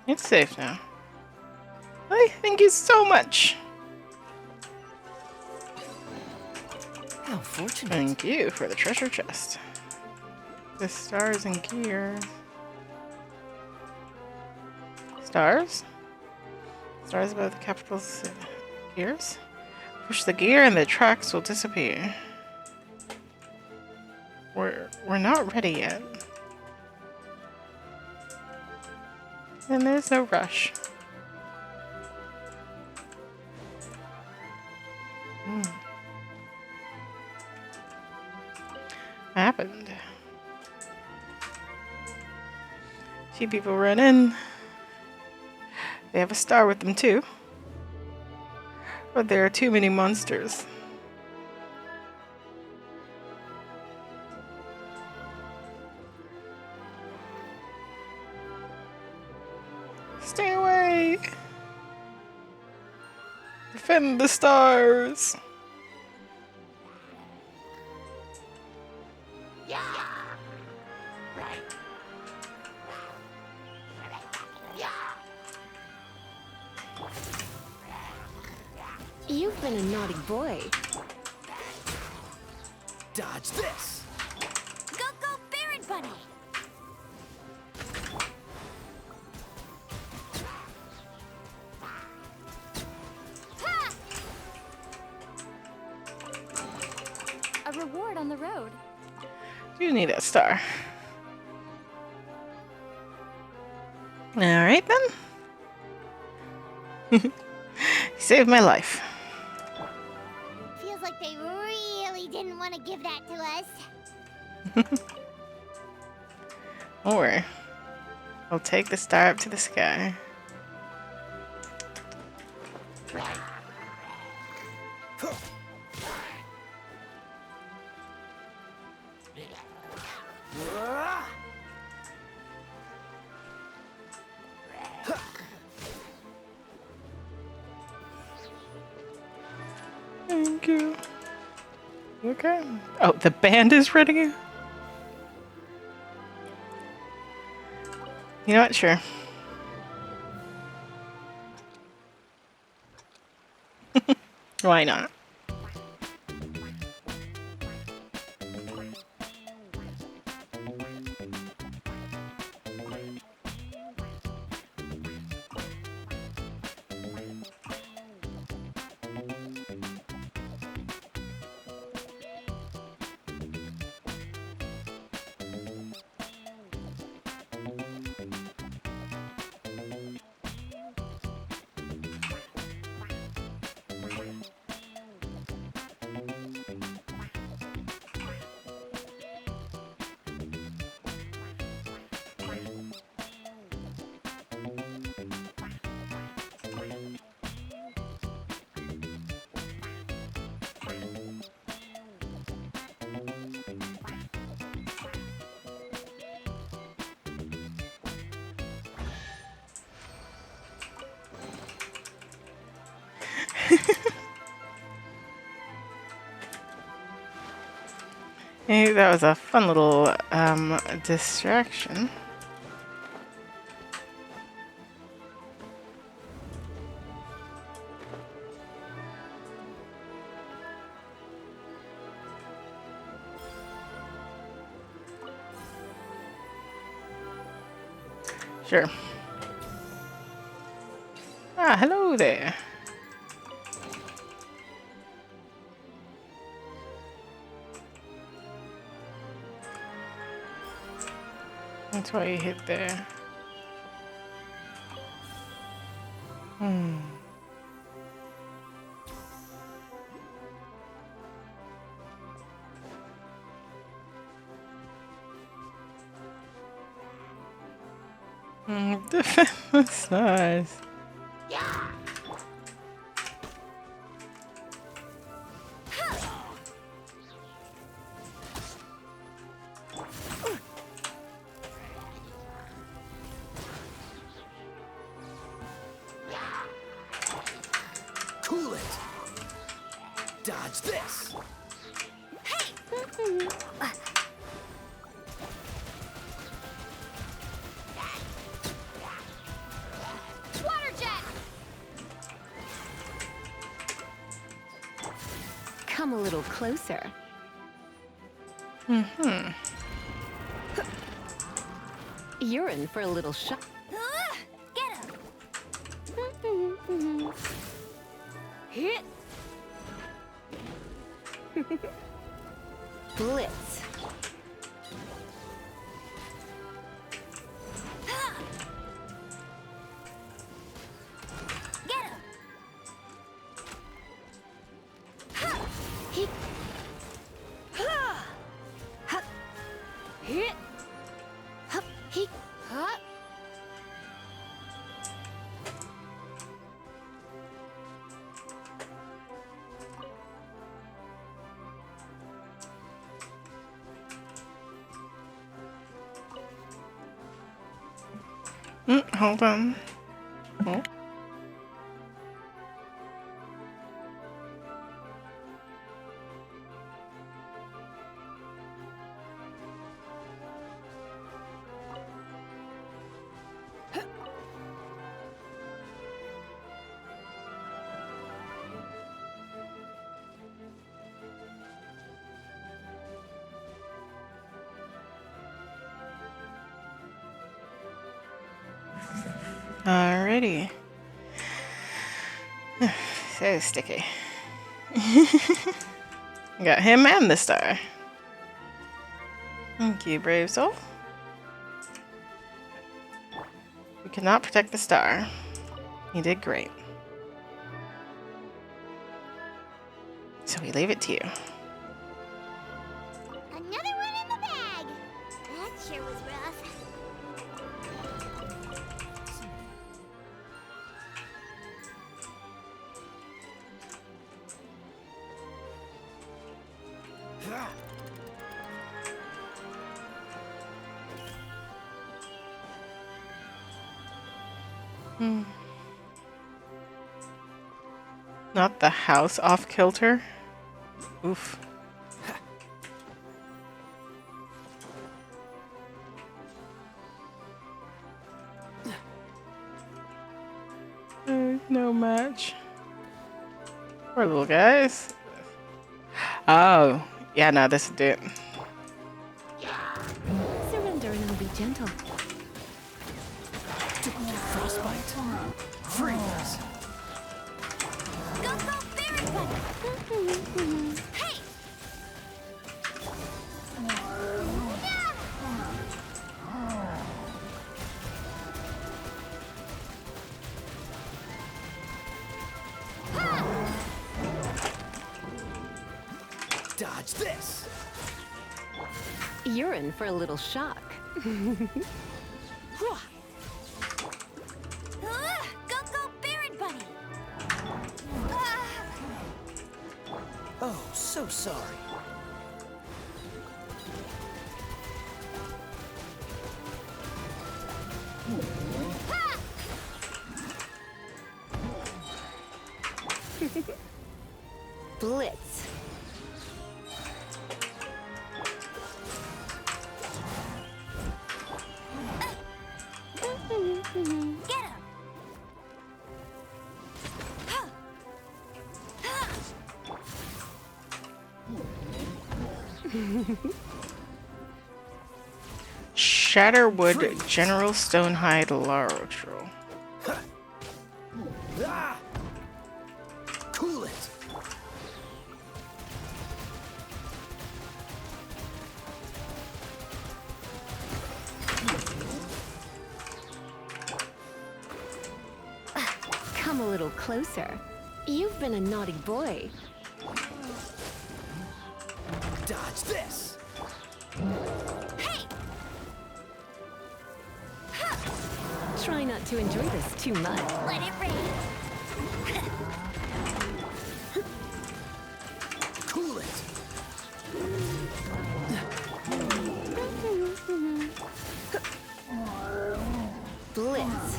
It's safe now. I thank you so much. How fortunate. Thank you for the treasure chest. The stars and gears. Stars? Stars above the capital city. Gears? Push the gear and the tracks will disappear. We're not ready yet. And there's no rush. What happened? See people run in. They have a star with them too. But there are too many monsters. Stay away! Defend the stars! You've been a naughty boy. Dodge this. Go, go, Baron Bunny! Ha! A reward on the road. You need a star. Alright then. Saved my life. Feels like they really didn't want to give that to us. Or I'll take the star up to the sky. Thank you. You okay? Oh, the band is ready? You know what? Sure. Why not? Hey, that was a fun little distraction. Sure. Ah, hello there. That's why you hit there. Defend the stars. Cool it. Dodge this. Water jet! Come a little closer. You're in for a little shock. Get him! Hit. Blitz. Get him! Hit. Hit. Hup. Hit. Hold on. Oh. Alrighty. So sticky. Got him and the star. Thank you, brave soul. We cannot protect the star. You did great. So we leave it to you. Another one in the bag. That sure was rough. Not the house off kilter. Oof. No match. Poor little guys. Oh, yeah, no, this will do it. Surrender and I'll be gentle. Frostbite. Freeze. Go, go, Barry Bunny! Hey! Dodge this. You're in for a little shock. Go, go, Barry Bunny! Oh, so sorry. Blitz. Get him! Shatterwood General Stonehide Laro Troll. Ah! Cool it. Come a little closer. You've been a naughty boy. Dodge this. Hey! Try not to enjoy this too much. Let it rain! Cool it. Blitz.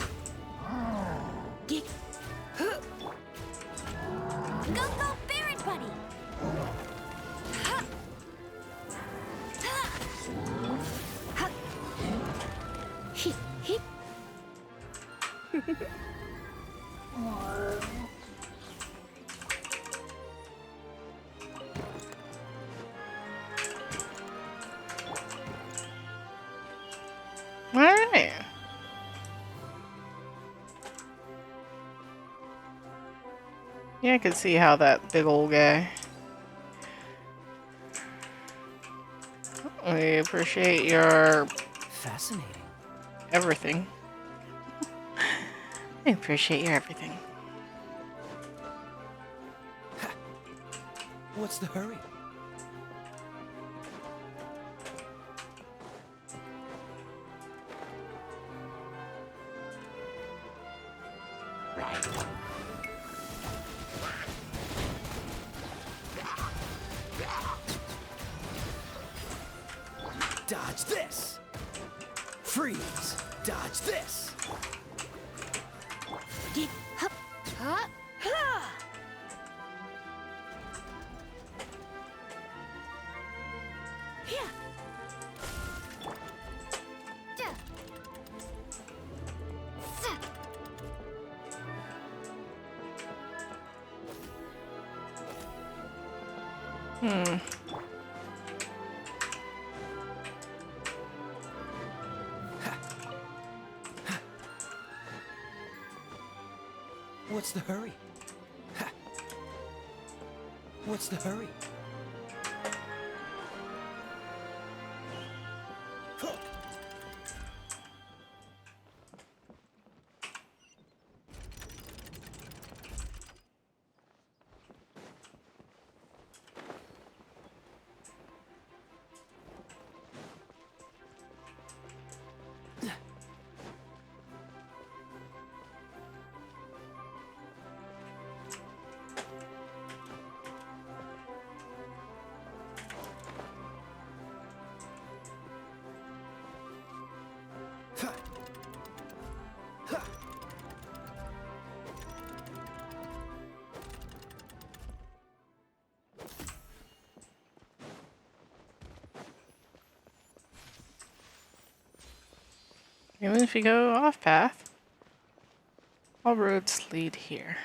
Go, go, Barry Bunny! Hip, hip. Alright. Yeah, I could see how that big old guy. We appreciate your Fascinating. everything. I appreciate your everything. What's the hurry? Dodge this. Freeze. Dodge this! Huh? Huh? Yeah. Yeah. Hmm. What's the hurry? Ha. What's the hurry? Huh. Even if you go off path, all roads lead here.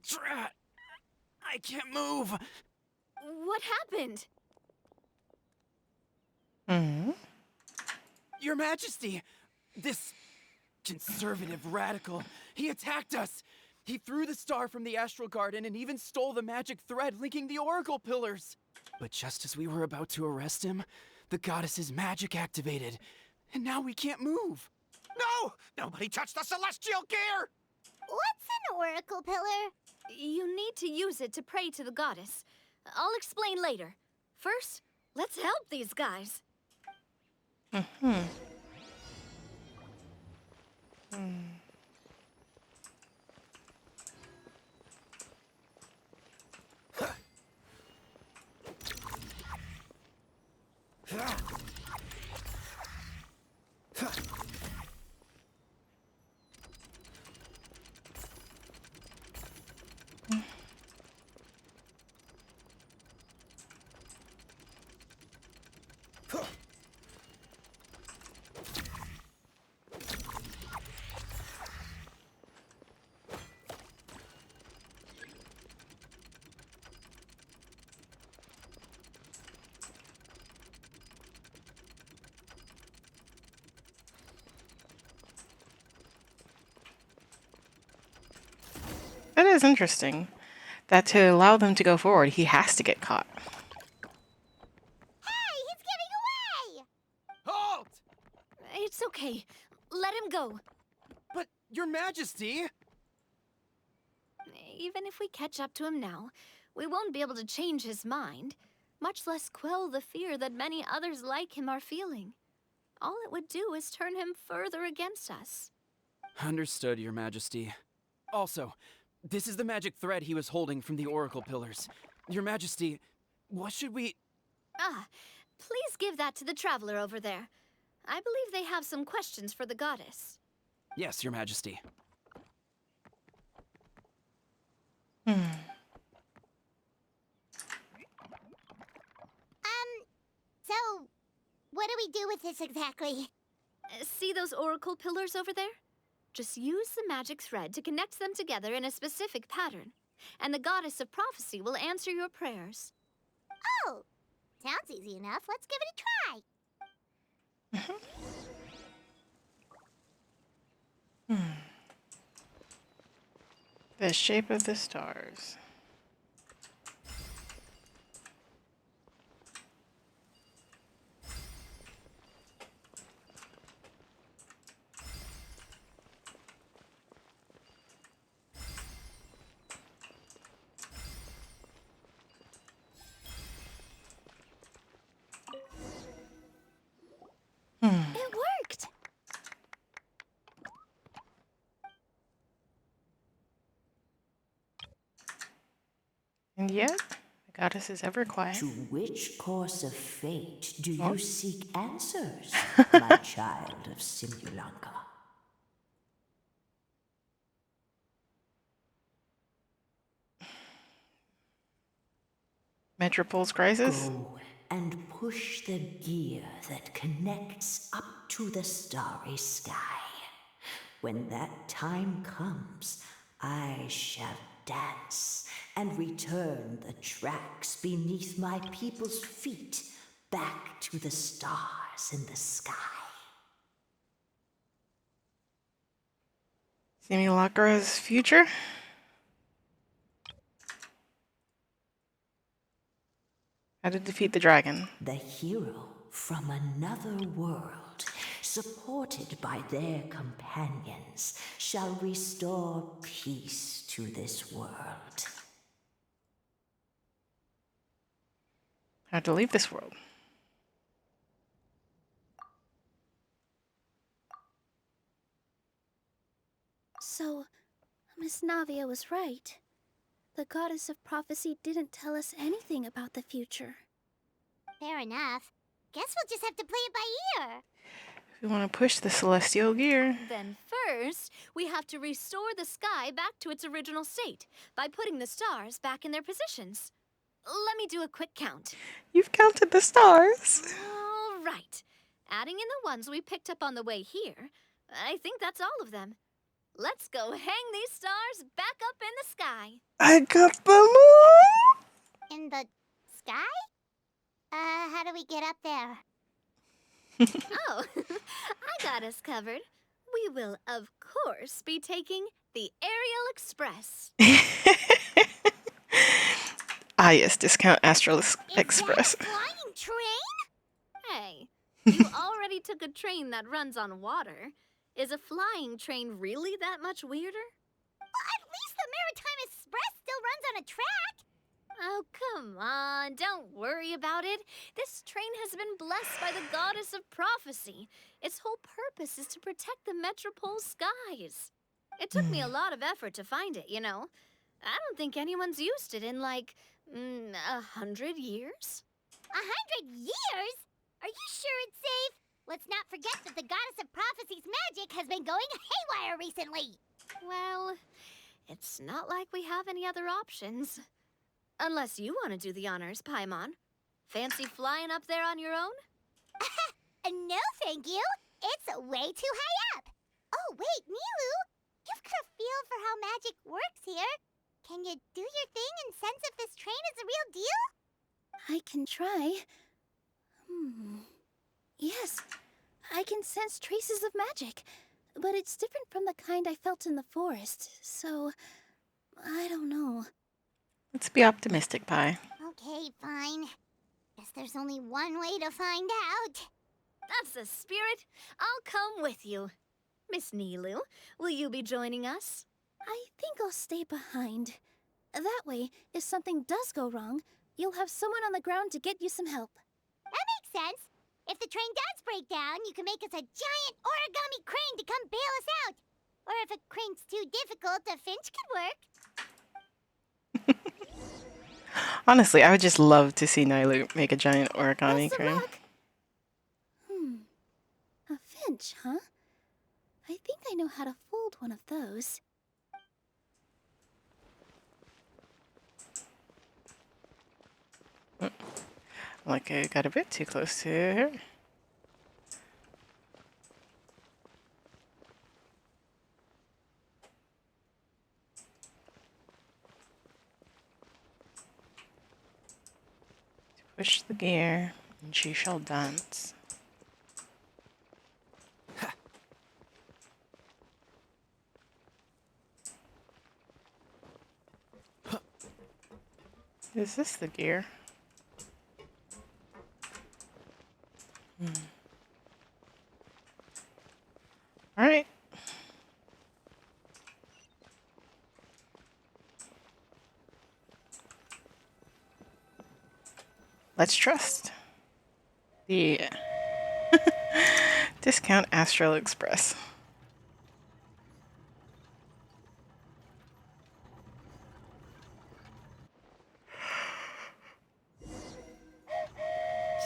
Drat! I can't move! What happened? Hmm. Your Majesty! This conservative radical, he attacked us! He threw the star from the Astral Garden and even stole the magic thread linking the Oracle Pillars! But just as we were about to arrest him, the goddess's magic activated, and now we can't move! No! Nobody touch the celestial gear! What's an oracle pillar? You need to use it to pray to the goddess. I'll explain later. First, let's help these guys. Hmm. That is interesting. That to allow them to go forward, he has to get caught. Hey, he's getting away! Halt! It's okay. Let him go. But, Your Majesty! Even if we catch up to him now, we won't be able to change his mind, much less quell the fear that many others like him are feeling. All it would do is turn him further against us. Understood, Your Majesty. Also, this is the magic thread he was holding from the Oracle Pillars. Your Majesty, what should we... Ah, please give that to the traveler over there. I believe they have some questions for the goddess. Yes, Your Majesty. So, what do we do with this exactly? See those oracle pillars over there? Just use the magic thread to connect them together in a specific pattern, and the goddess of prophecy will answer your prayers. Oh, sounds easy enough. Let's give it a try. The shape of the stars. It worked! And yet, I Goddess is ever quiet. To which course of fate do Oh. you seek answers, my child of Simulanka? Metropole's crisis? Go and push the gear that connects up to the starry sky. When that time comes, I shall dance and return the tracks beneath my people's feet back to the stars in the sky. Simulacra's future? How to defeat the dragon. The hero from another world, supported by their companions, shall restore peace to this world. How to leave this world. So, Miss Navia was right. The goddess of prophecy didn't tell us anything about the future. Fair enough. Guess we'll just have to play it by ear. We want to push the celestial gear. Then first, we have to restore the sky back to its original state by putting the stars back in their positions. Let me do a quick count. You've counted the stars. All right. Adding in the ones we picked up on the way here, I think that's all of them. Let's go hang these stars back up in the sky. I got them all. In the sky? How do we get up there? Oh, I got us covered. We will, of course, be taking the Aerial Express. Ah, yes, discount Astral Express. Is that a flying train? Hey, you already took a train that runs on water. Is a flying train really that much weirder? Well, at least the Maritime Express still runs on a track. Oh, come on, don't worry about it. This train has been blessed by the goddess of prophecy. Its whole purpose is to protect the Metropole skies. It took me a lot of effort to find it, you know. I don't think anyone's used it in, like, 100 years? 100 years? Are you sure it's safe? Let's not forget that the goddess of prophecy's magic has been going haywire recently. Well, it's not like we have any other options. Unless you want to do the honors, Paimon. Fancy flying up there on your own? No, thank you. It's way too high up. Oh, wait, Nilu. You've got a feel for how magic works here. Can you do your thing and sense if this train is the real deal? I can try. Yes, I can sense traces of magic, but it's different from the kind I felt in the forest, so I don't know. Let's be optimistic, Pi. Okay, fine. Guess there's only one way to find out. That's the spirit. I'll come with you. Miss Nilu, will you be joining us? I think I'll stay behind. That way, if something does go wrong, you'll have someone on the ground to get you some help. That makes sense. If the train does break down, you can make us a giant origami crane to come bail us out. Or if a crane's too difficult, a finch could work. Honestly, I would just love to see Nilu make a giant origami Best of crane. luck. A finch, huh? I think I know how to fold one of those. Like I got a bit too close to her. Push the gear, and she shall dance. Is this the gear? All right. Let's trust the discount Astral Express.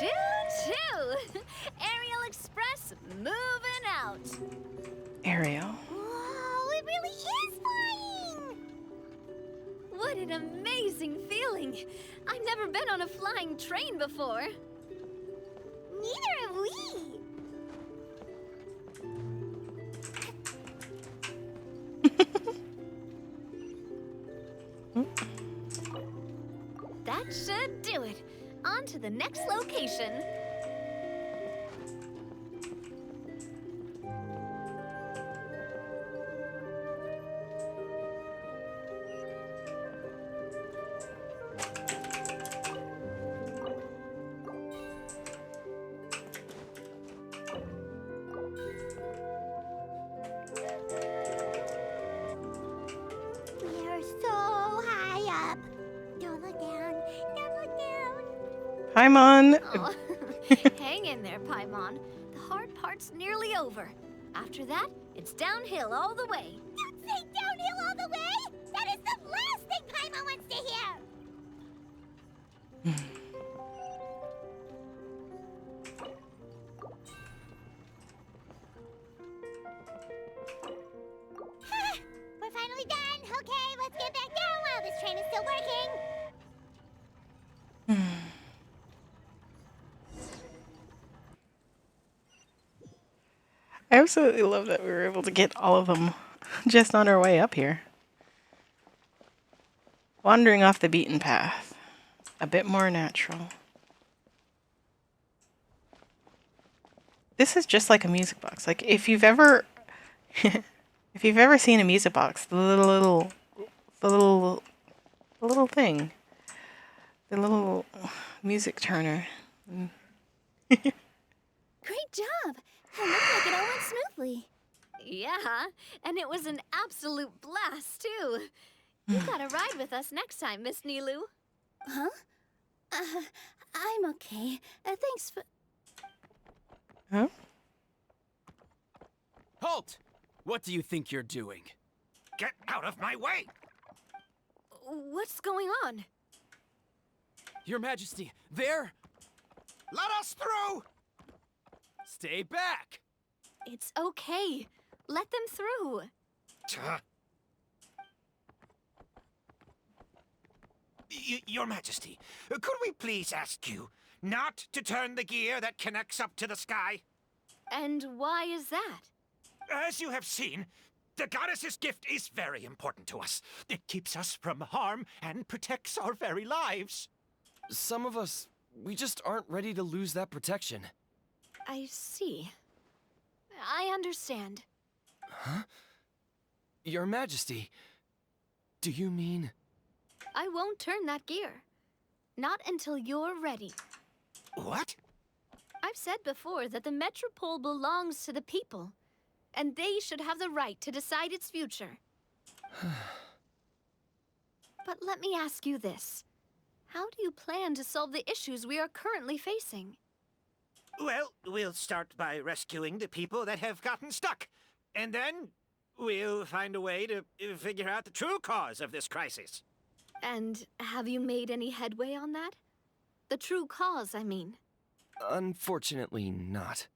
Choo-choo! Aerial Express moving out. Ariel. Whoa, it really is flying! What an amazing feeling! I've never been on a flying train before. Neither have we. That should do it. On to the next location. We're so high up. Don't look down. Don't look down. Paimon. Oh. Hang in there, Paimon. The hard part's nearly over. After that, it's downhill all the way. Don't say downhill all the way. That is the last thing Paimon wants to hear. We're finally done. Okay, let's get back down while this train is still working. I absolutely love that we were able to get all of them just on our way up here. Wandering off the beaten path. A bit more natural. This is just like a music box. Like if you've ever if you've ever seen a music box, the little thing. The little music turner. Great job! It looked like it all went smoothly. Yeah, and it was an absolute blast, too. You gotta ride with us next time, Miss Nilu. Huh? I'm okay. Thanks for... Huh? Halt! What do you think you're doing? Get out of my way! What's going on? Your Majesty, there! Let us through! Stay back! It's okay. Let them through. Your Majesty, could we please ask you not to turn the gear that connects up to the sky? And why is that? As you have seen, the goddess's gift is very important to us. It keeps us from harm and protects our very lives. Some of us, we just aren't ready to lose that protection. I see. I understand. Huh? Your Majesty, do you mean... I won't turn that gear. Not until you're ready. What? I've said before that the Metropole belongs to the people, and they should have the right to decide its future. But let me ask you this. How do you plan to solve the issues we are currently facing? Well, we'll start by rescuing the people that have gotten stuck. And then we'll find a way to figure out the true cause of this crisis. And have you made any headway on that? The true cause, I mean. Unfortunately not.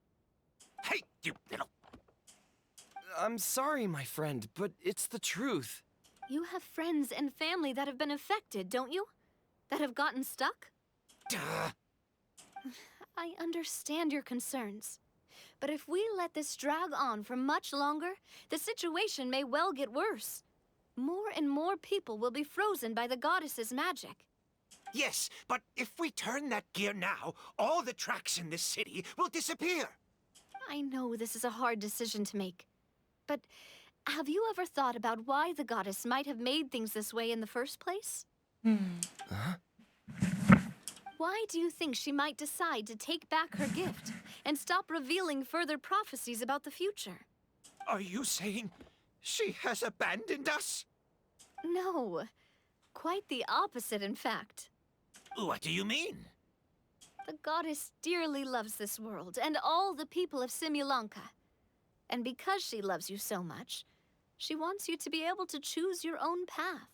Hey, you little... I'm sorry, my friend, but it's the truth. You have friends and family that have been affected, don't you? That have gotten stuck? Duh. I understand your concerns. But if we let this drag on for much longer, the situation may well get worse. More and more people will be frozen by the goddess's magic. Yes, but if we turn that gear now, all the tracks in this city will disappear. I know this is a hard decision to make. But have you ever thought about why the goddess might have made things this way in the first place? Huh? Why do you think she might decide to take back her gift and stop revealing further prophecies about the future? Are you saying she has abandoned us? No. Quite the opposite, in fact. What do you mean? The goddess dearly loves this world and all the people of Simulanka. And because she loves you so much, she wants you to be able to choose your own path.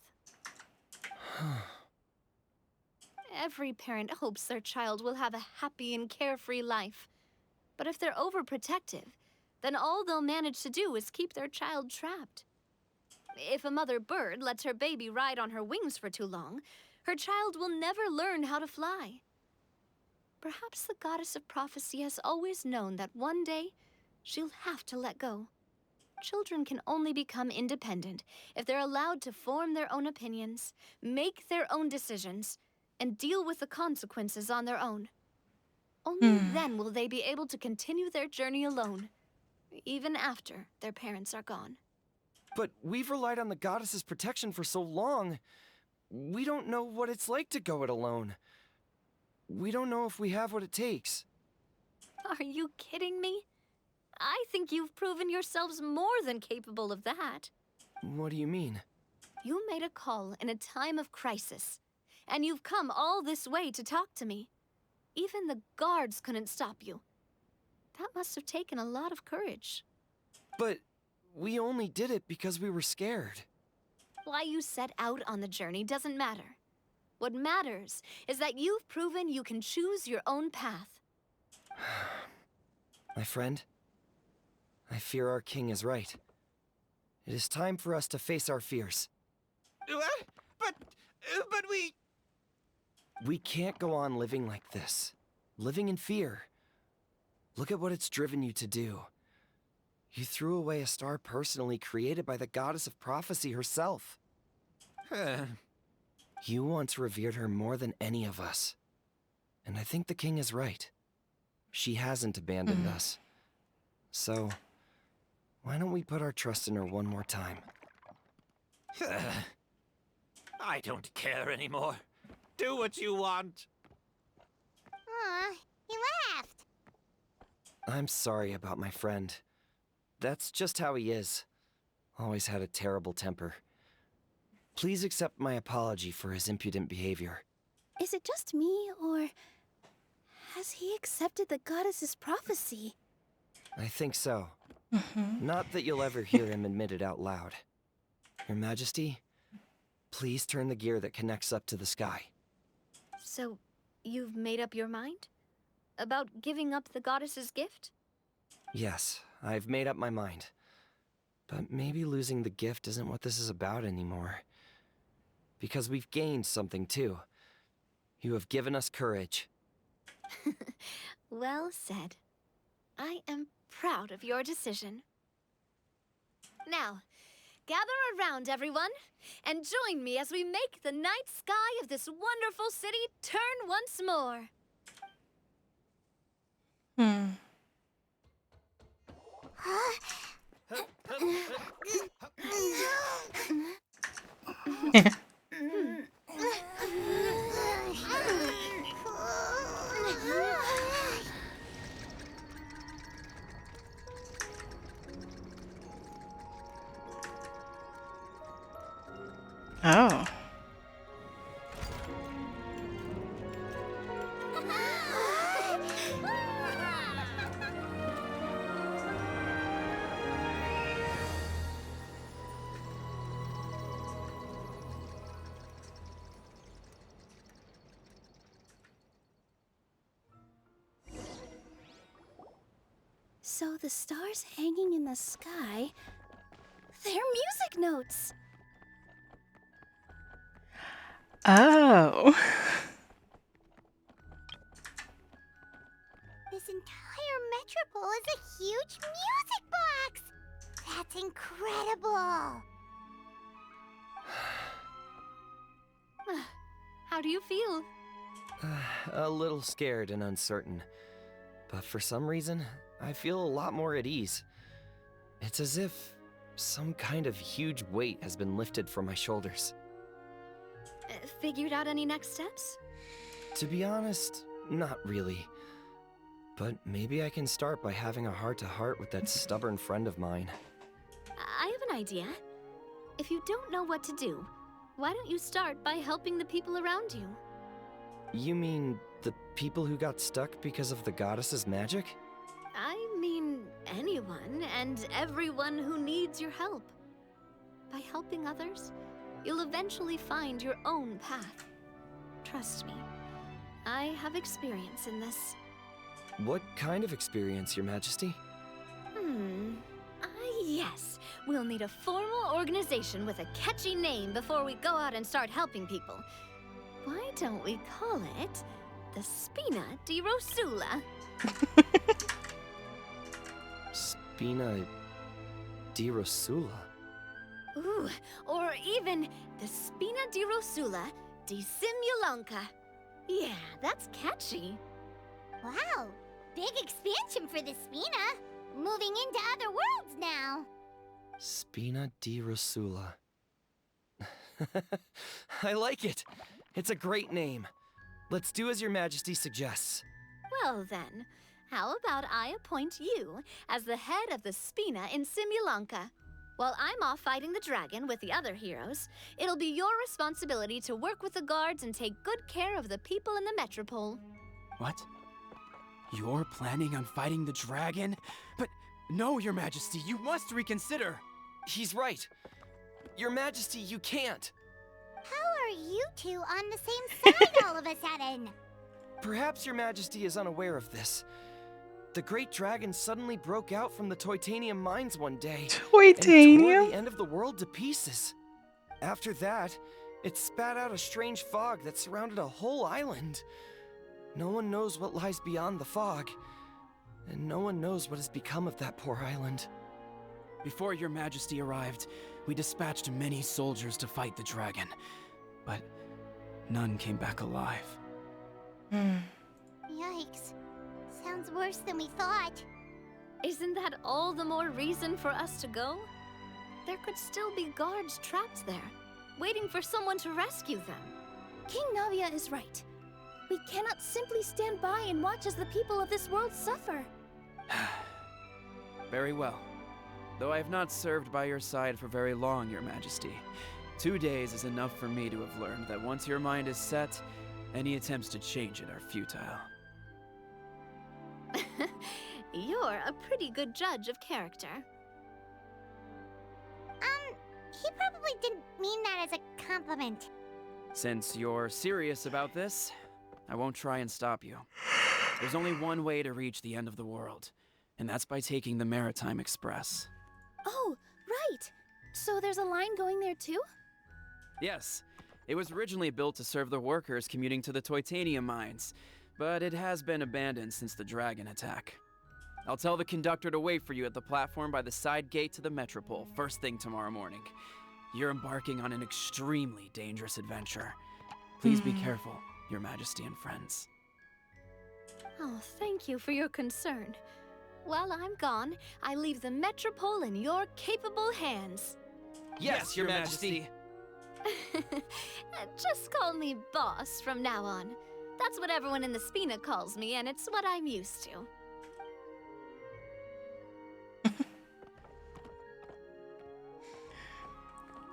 Every parent hopes their child will have a happy and carefree life. But if they're overprotective, then all they'll manage to do is keep their child trapped. If a mother bird lets her baby ride on her wings for too long, her child will never learn how to fly. Perhaps the goddess of prophecy has always known that one day she'll have to let go. Children can only become independent if they're allowed to form their own opinions, make their own decisions, and deal with the consequences on their own. Only then will they be able to continue their journey alone, even after their parents are gone. But we've relied on the goddess's protection for so long. We don't know what it's like to go it alone. We don't know if we have what it takes. Are you kidding me? I think you've proven yourselves more than capable of that. What do you mean? You made a call in a time of crisis, and you've come all this way to talk to me. Even the guards couldn't stop you. That must have taken a lot of courage. But we only did it because we were scared. Why you set out on the journey doesn't matter. What matters is that you've proven you can choose your own path. My friend, I fear our king is right. It is time for us to face our fears. What? But we... We can't go on living like this. Living in fear. Look at what it's driven you to do. You threw away a star personally created by the goddess of prophecy herself. You once revered her more than any of us. And I think the king is right. She hasn't abandoned us. So, why don't we put our trust in her one more time? I don't care anymore. Do what you want. Aw, he laughed. I'm sorry about my friend. That's just how he is. Always had a terrible temper. Please accept my apology for his impudent behavior. Is it just me, or has he accepted the goddess's prophecy? I think so. Not that you'll ever hear him admit it out loud. Your Majesty, please turn the gear that connects up to the sky. So, you've made up your mind? About giving up the goddess's gift? Yes, I've made up my mind. But maybe losing the gift isn't what this is about anymore. Because we've gained something too. You have given us courage. Well said. I am proud of your decision. Now, gather around, everyone, and join me as we make the night sky of this wonderful city turn once more. Oh. So the stars hanging in the sky, they're music notes. Oh. This entire metropole is a huge music box! That's incredible! How do you feel? A little scared and uncertain. But for some reason, I feel a lot more at ease. It's as if some kind of huge weight has been lifted from my shoulders. Figured out any next steps? To be honest, not really. But maybe I can start by having a heart-to-heart with that stubborn friend of mine. I have an idea. If you don't know what to do, why don't you start by helping the people around you? You mean the people who got stuck because of the goddess's magic? I mean anyone and everyone who needs your help. By helping others, you'll eventually find your own path. Trust me, I have experience in this. What kind of experience, Your Majesty? Yes. We'll need a formal organization with a catchy name before we go out and start helping people. Why don't we call it the Spina di Rosula? Spina di Rosula? Ooh, or even the Spina di Rosula di Simulanka. Yeah, that's catchy. Wow, big expansion for the Spina. Moving into other worlds now. Spina di Rosula. I like it. It's a great name. Let's do as Your Majesty suggests. Well then, how about I appoint you as the head of the Spina in Simulanka? While I'm off fighting the dragon with the other heroes, it'll be your responsibility to work with the guards and take good care of the people in the Metropole. What? You're planning on fighting the dragon? But no, Your Majesty, you must reconsider. He's right. Your Majesty, you can't. How are you two on the same side all of a sudden? Perhaps Your Majesty is unaware of this. The great dragon suddenly broke out from the Titanium mines one day and tore the end of the world to pieces. After that, it spat out a strange fog that surrounded a whole island. No one knows what lies beyond the fog, and no one knows what has become of that poor island. Before Your Majesty arrived, we dispatched many soldiers to fight the dragon, but none came back alive. Yikes. Sounds worse than we thought. Isn't that all the more reason for us to go? There could still be guards trapped there, waiting for someone to rescue them. King Navia is right. We cannot simply stand by and watch as the people of this world suffer. Very well. Though I have not served by your side for very long, Your Majesty. 2 days is enough for me to have learned that once your mind is set, any attempts to change it are futile. You're a pretty good judge of character. He probably didn't mean that as a compliment. Since you're serious about this, I won't try and stop you. There's only one way to reach the end of the world, and that's by taking the Maritime Express. Oh, right! So there's a line going there too? Yes, it was originally built to serve the workers commuting to the Titanium mines, but it has been abandoned since the dragon attack. I'll tell the conductor to wait for you at the platform by the side gate to the Metropole first thing tomorrow morning. You're embarking on an extremely dangerous adventure. Please be careful, Your Majesty and friends. Oh, thank you for your concern. While I'm gone, I leave the Metropole in your capable hands. Yes, Your Majesty. Just call me boss from now on. That's what everyone in the Spina calls me, and it's what I'm used to.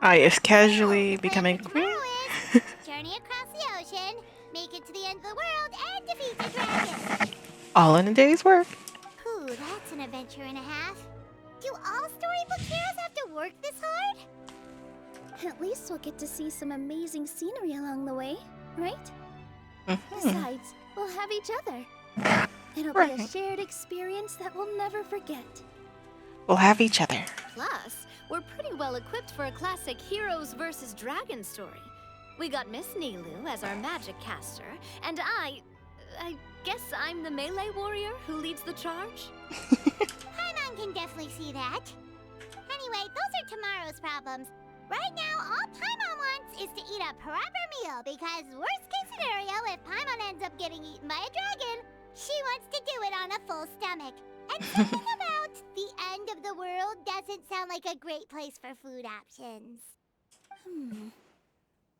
Yes, casually becoming a queen. Journey across the ocean, make it to the end of the world, and defeat the dragon. All in a day's work. Ooh, that's an adventure and a half. Do all storybook heroes have to work this hard? At least we'll get to see some amazing scenery along the way, right? Besides, we'll have each other. It'll be a shared experience that we'll never forget. We'll have each other. Plus, we're pretty well equipped for a classic heroes versus dragon story. We got Miss Nilu as our magic caster, and I guess I'm the melee warrior who leads the charge? Paimon can definitely see that. Anyway, those are tomorrow's problems. Right now, all Paimon wants is to eat a proper meal, because worst case scenario, if Paimon ends up getting eaten by a dragon, she wants to do it on a full stomach. And something about the end of the world doesn't sound like a great place for food options.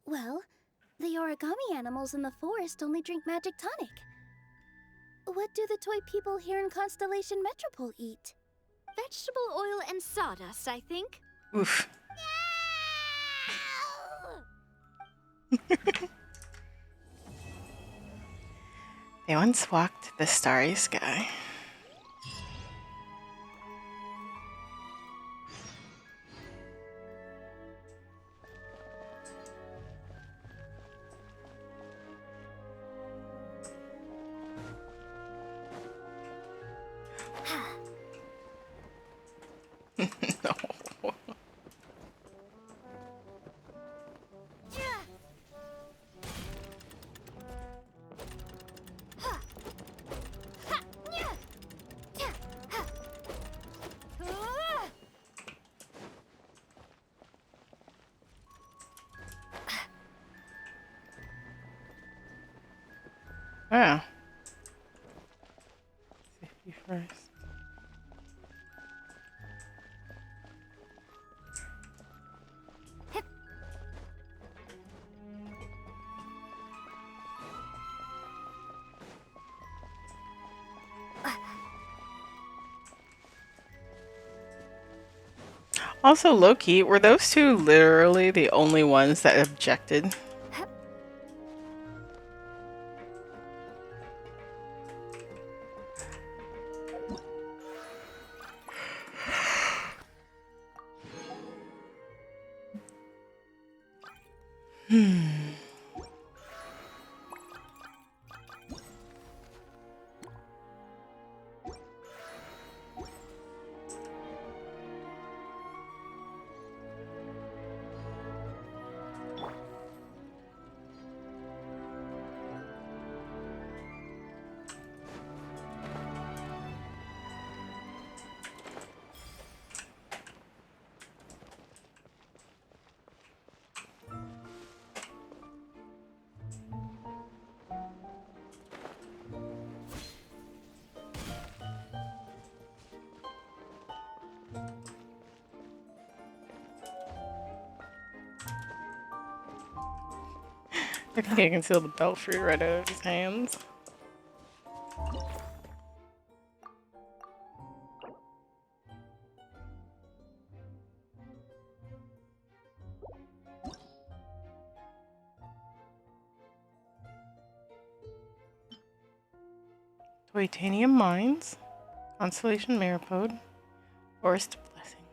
Well, the origami animals in the forest only drink magic tonic. What do the toy people here in Constellation Metropole eat? Vegetable oil and sawdust, I think. Oof. They once walked the starry sky. Wow. Safety first. Also, low-key, were those two literally the only ones that objected? I think I can seal the belfry right out of his hands. Titanium mines, Constellation Maripode, Forest Blessings.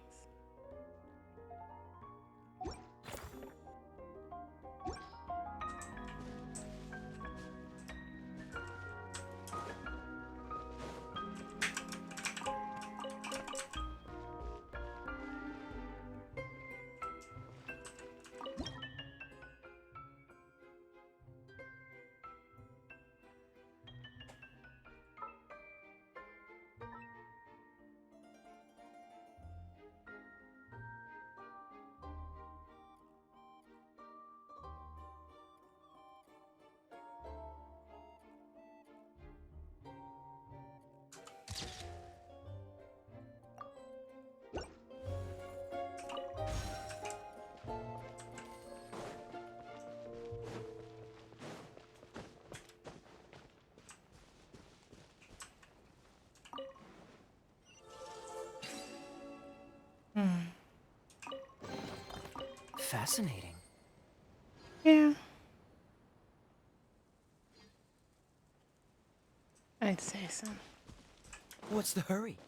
Fascinating. Yeah. I'd say so. What's the hurry?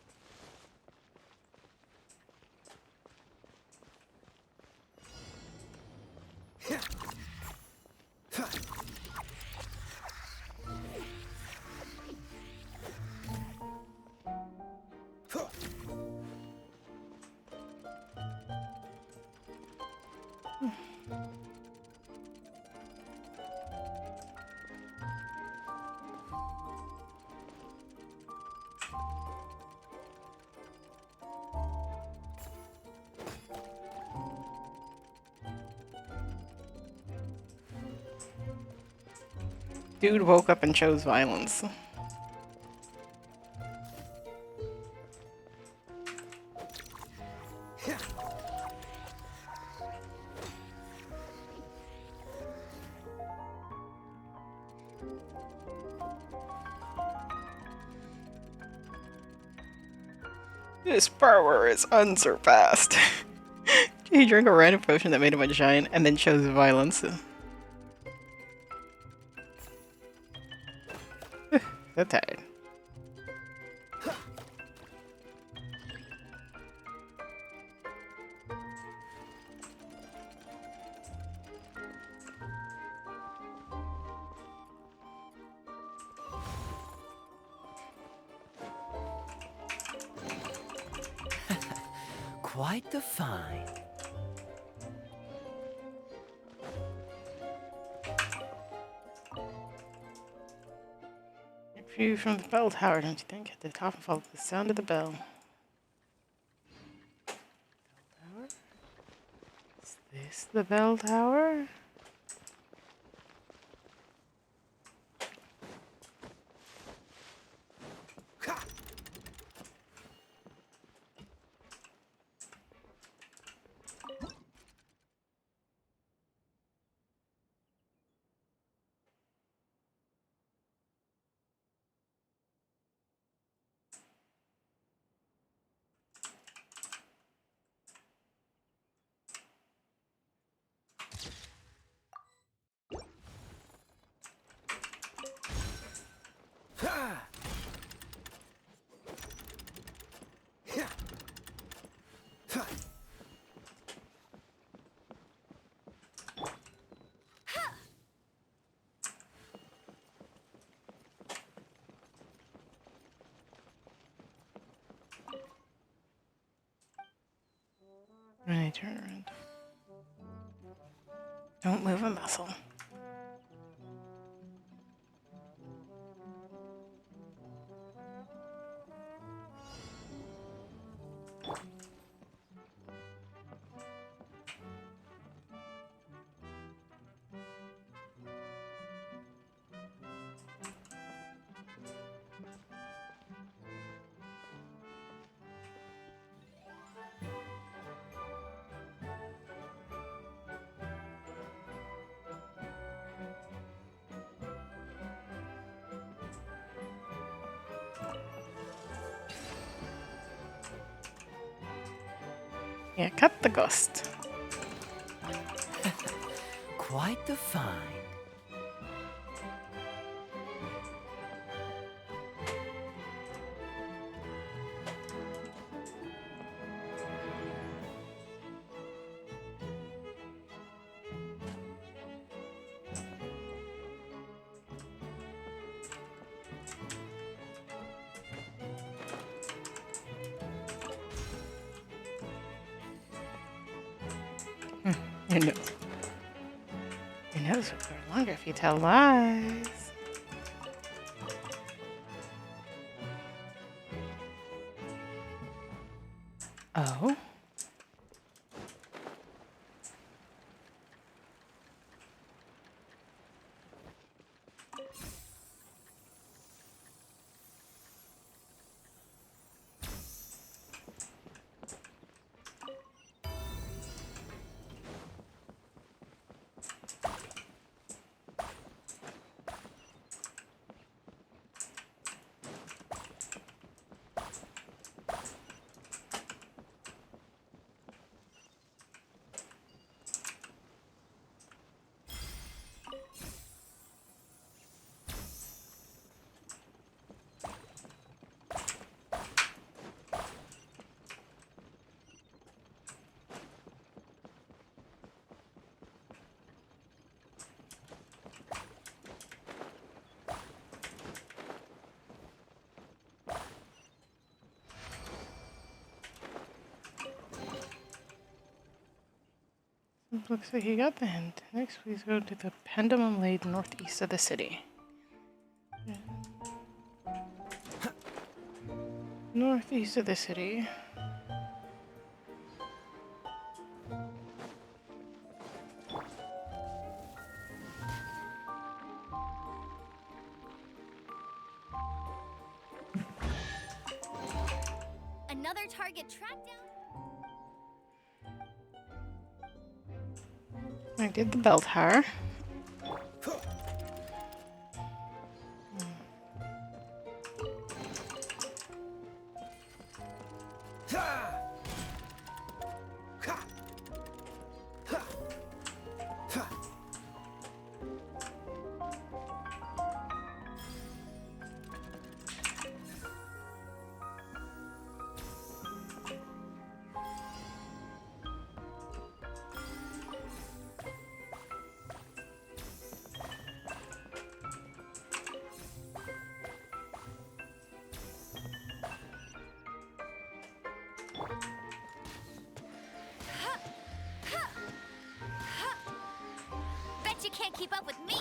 Dude woke up and chose violence. This power is unsurpassed. He drank a random potion that made him a giant and then chose violence. So tired. Quite the find. View from the bell tower, don't you think? At the top and follow the sound of the bell. Bell tower? Is this the bell tower? When I turn around. Don't move a muscle. Yeah, cut the ghost. Quite the find. Your nose. Your nose will grow longer if you tell lies. Oh? Looks like you got the hint. Next, please go to the pendulum laid northeast of the city. Northeast of the city. Another target tracked down. I did the bell tower. Bet you can't keep up with me.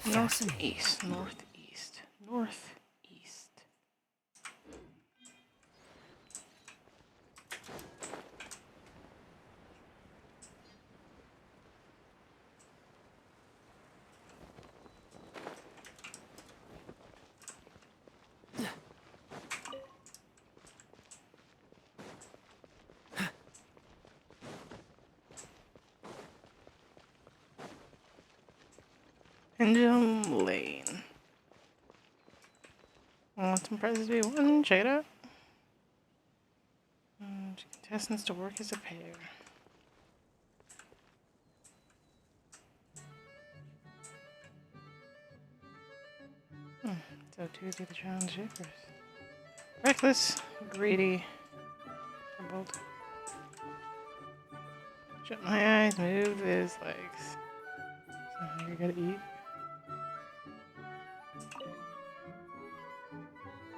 Northeast, northeast, northeast. Pendulum Lane. custom prizes we won. Check it out. Contestants to work as a pair. So Tuesday the challenge shapers. Reckless, greedy, bold. Shut my eyes, move his legs. So you're gonna eat.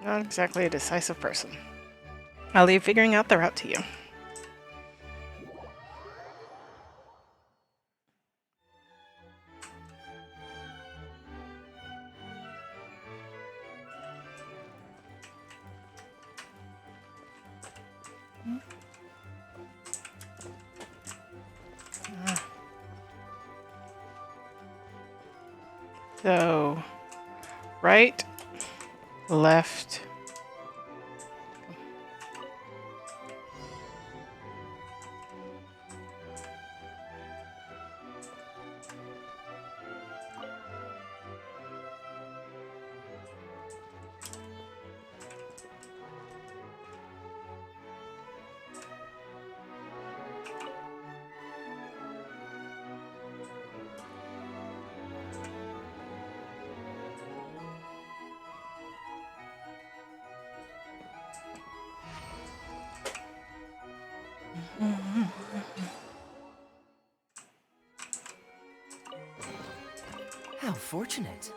Not exactly a decisive person. I'll leave figuring out the route to you. So, right, left. How fortunate.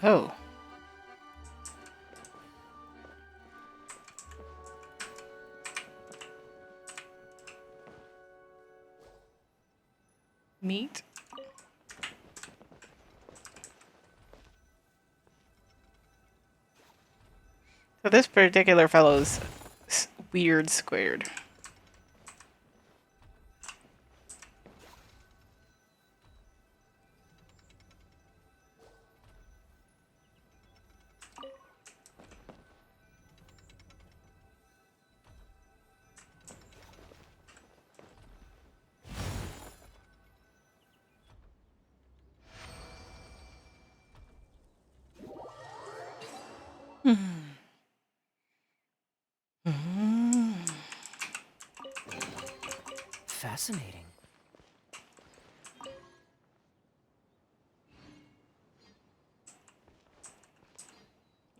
Oh. Meat. So this particular fellow's weird squared. Fascinating.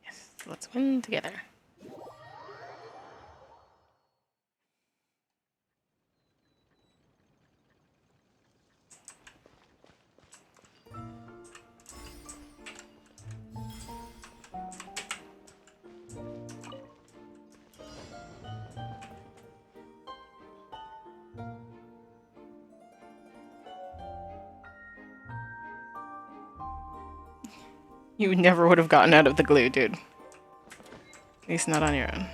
Yes, let's win together. You never would have gotten out of the glue, dude. At least not on your own.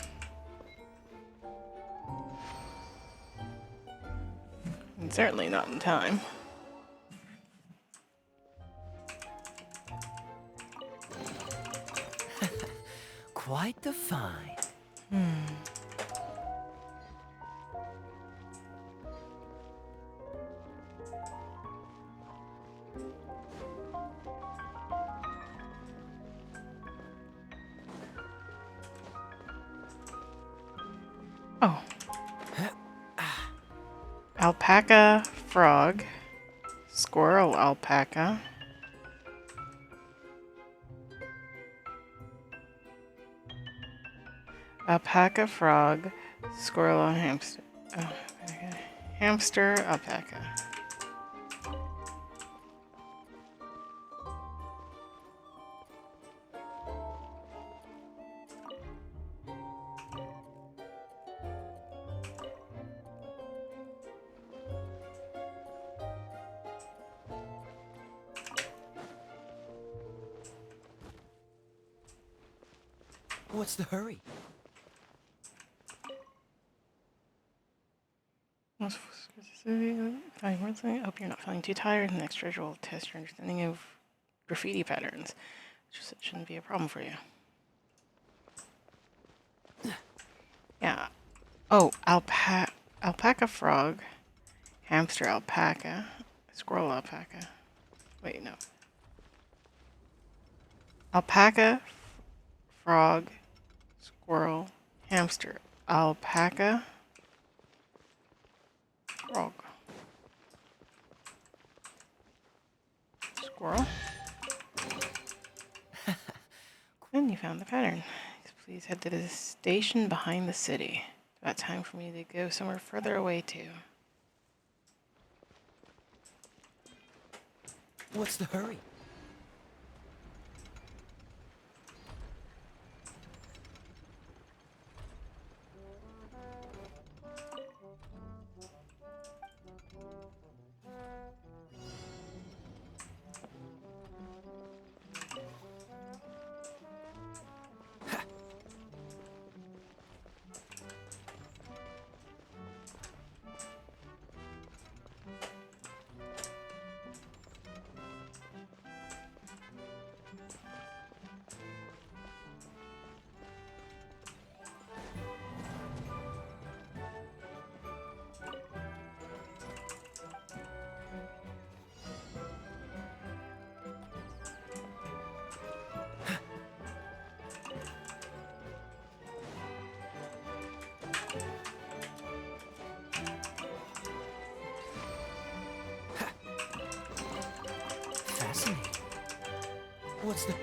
And certainly not in time. Quite the find. Oh. Alpaca, frog, squirrel, alpaca. Alpaca, frog, squirrel, hamster. Oh, okay. Hamster, alpaca. What's the hurry? I hope you're not feeling too tired. The next treasure will test your understanding of graffiti patterns. It shouldn't be a problem for you. Yeah. Oh, alpaca frog, hamster alpaca, squirrel alpaca. Wait, no. Alpaca, frog, squirrel, hamster, alpaca, frog, squirrel. And you found the pattern. Please head to the station behind the city. It's about time for me to go somewhere further away too. What's the hurry? Fascinating. What's the...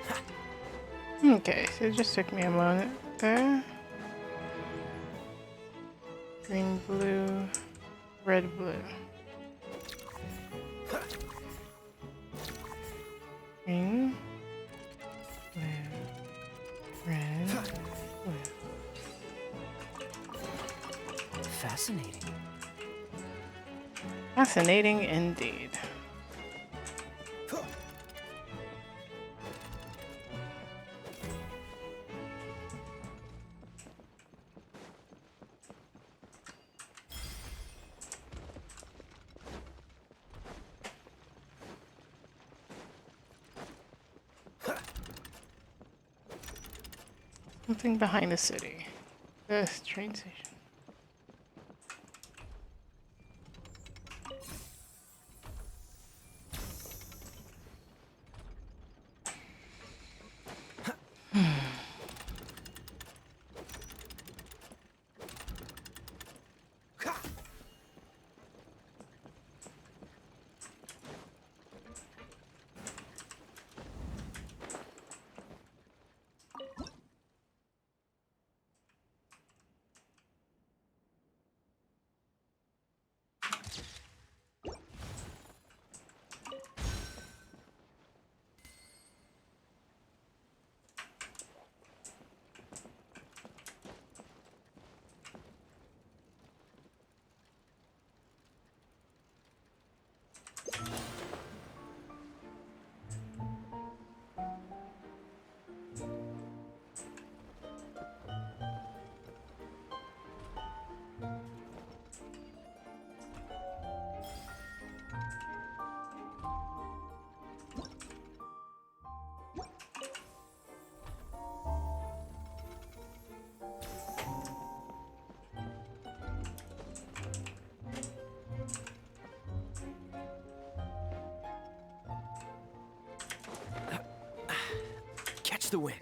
Okay, so it just took me a moment there. Green, blue, red, blue. Green, blue, red, blue. Fascinating. Fascinating indeed. Something behind the city. This train station. Catch the wind.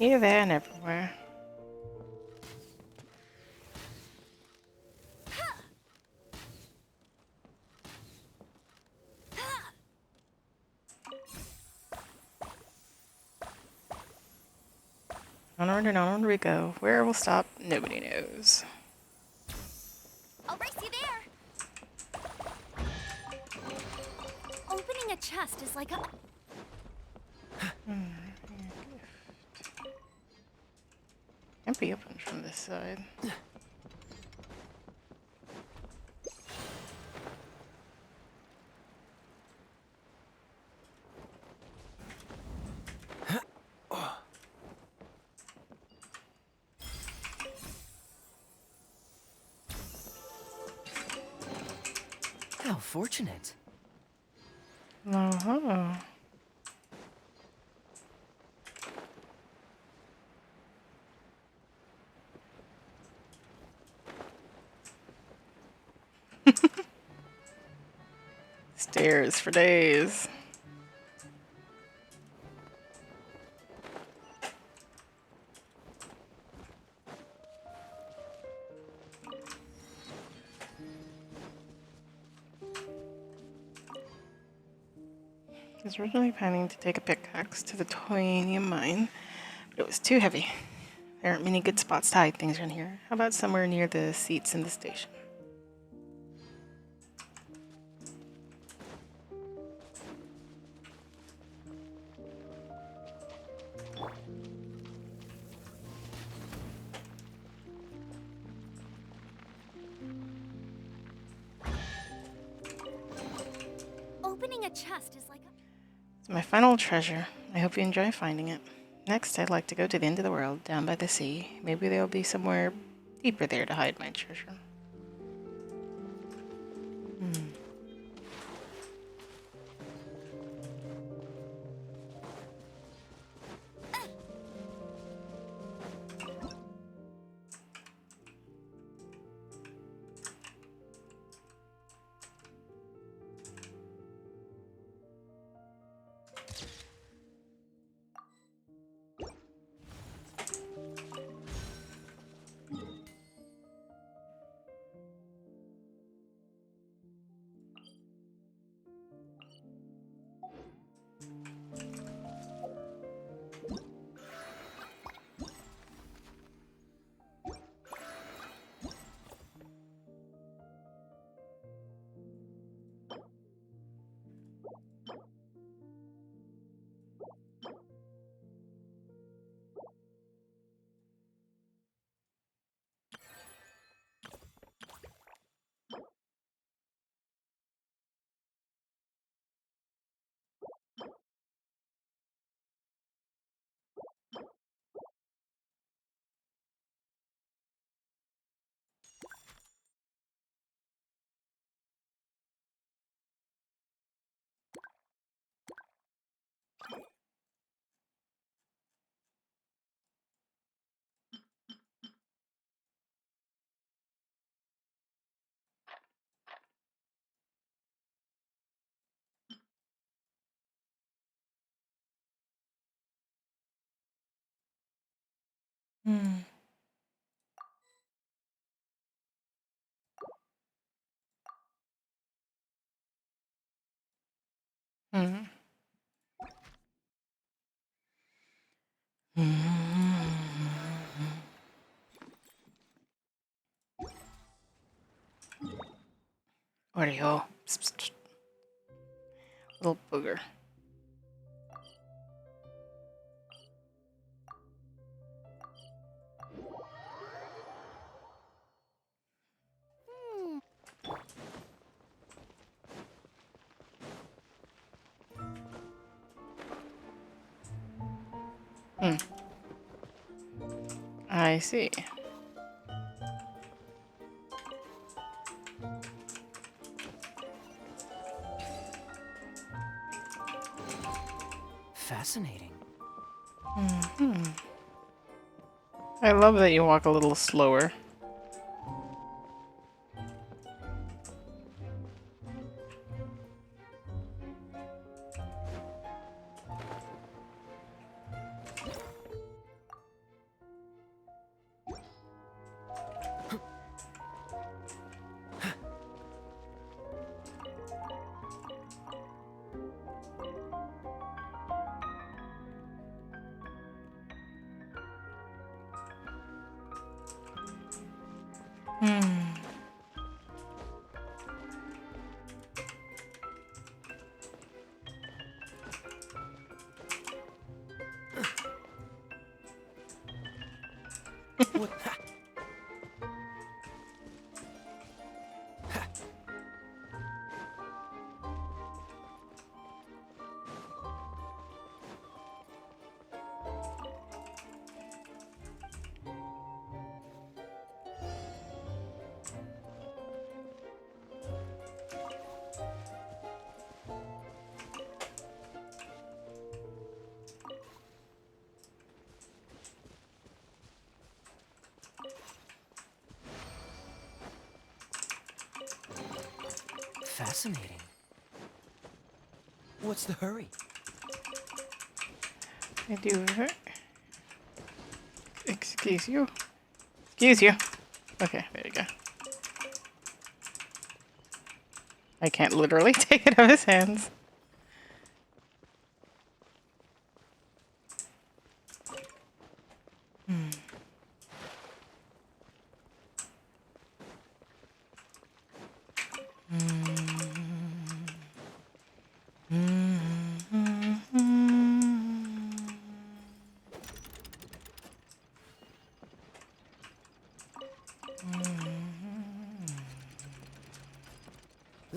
Here, there, and everywhere. Onward and onward we go. Where we'll stop, nobody knows. I'll race you there. Opening a chest is like a... Can't be opened from this side. How fortunate. Uh-huh. Stairs for days. I was originally planning to take a pickaxe to the titanium mine, but it was too heavy. There aren't many good spots to hide things around here. How about somewhere near the seats in the station? Opening a chest is like a... It's my final treasure. I hope you enjoy finding it. Next, I'd like to go to the end of the world, down by the sea. Maybe there'll be somewhere deeper there to hide my treasure. Hmm. Hmm. Where'd he go? Psst, psst, psst. Little booger. Hmm. I see. Fascinating. Hmm. I love that you walk a little slower. What? Fascinating. What's the hurry? I do hurt. Excuse you. Excuse you. Okay, there you go. I can't literally take it out of his hands.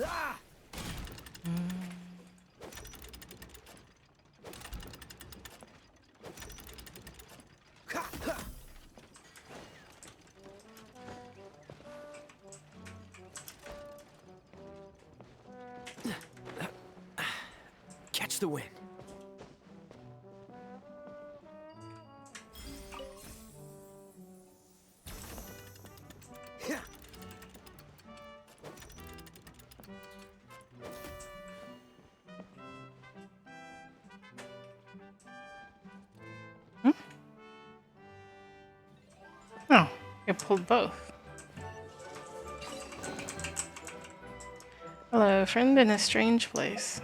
Ah! Catch the wind. Oh, you pulled both. Hello, friend in a strange place.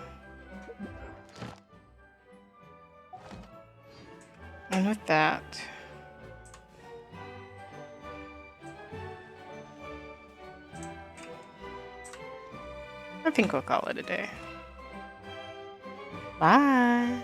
And with that, I think we'll call it a day. Bye.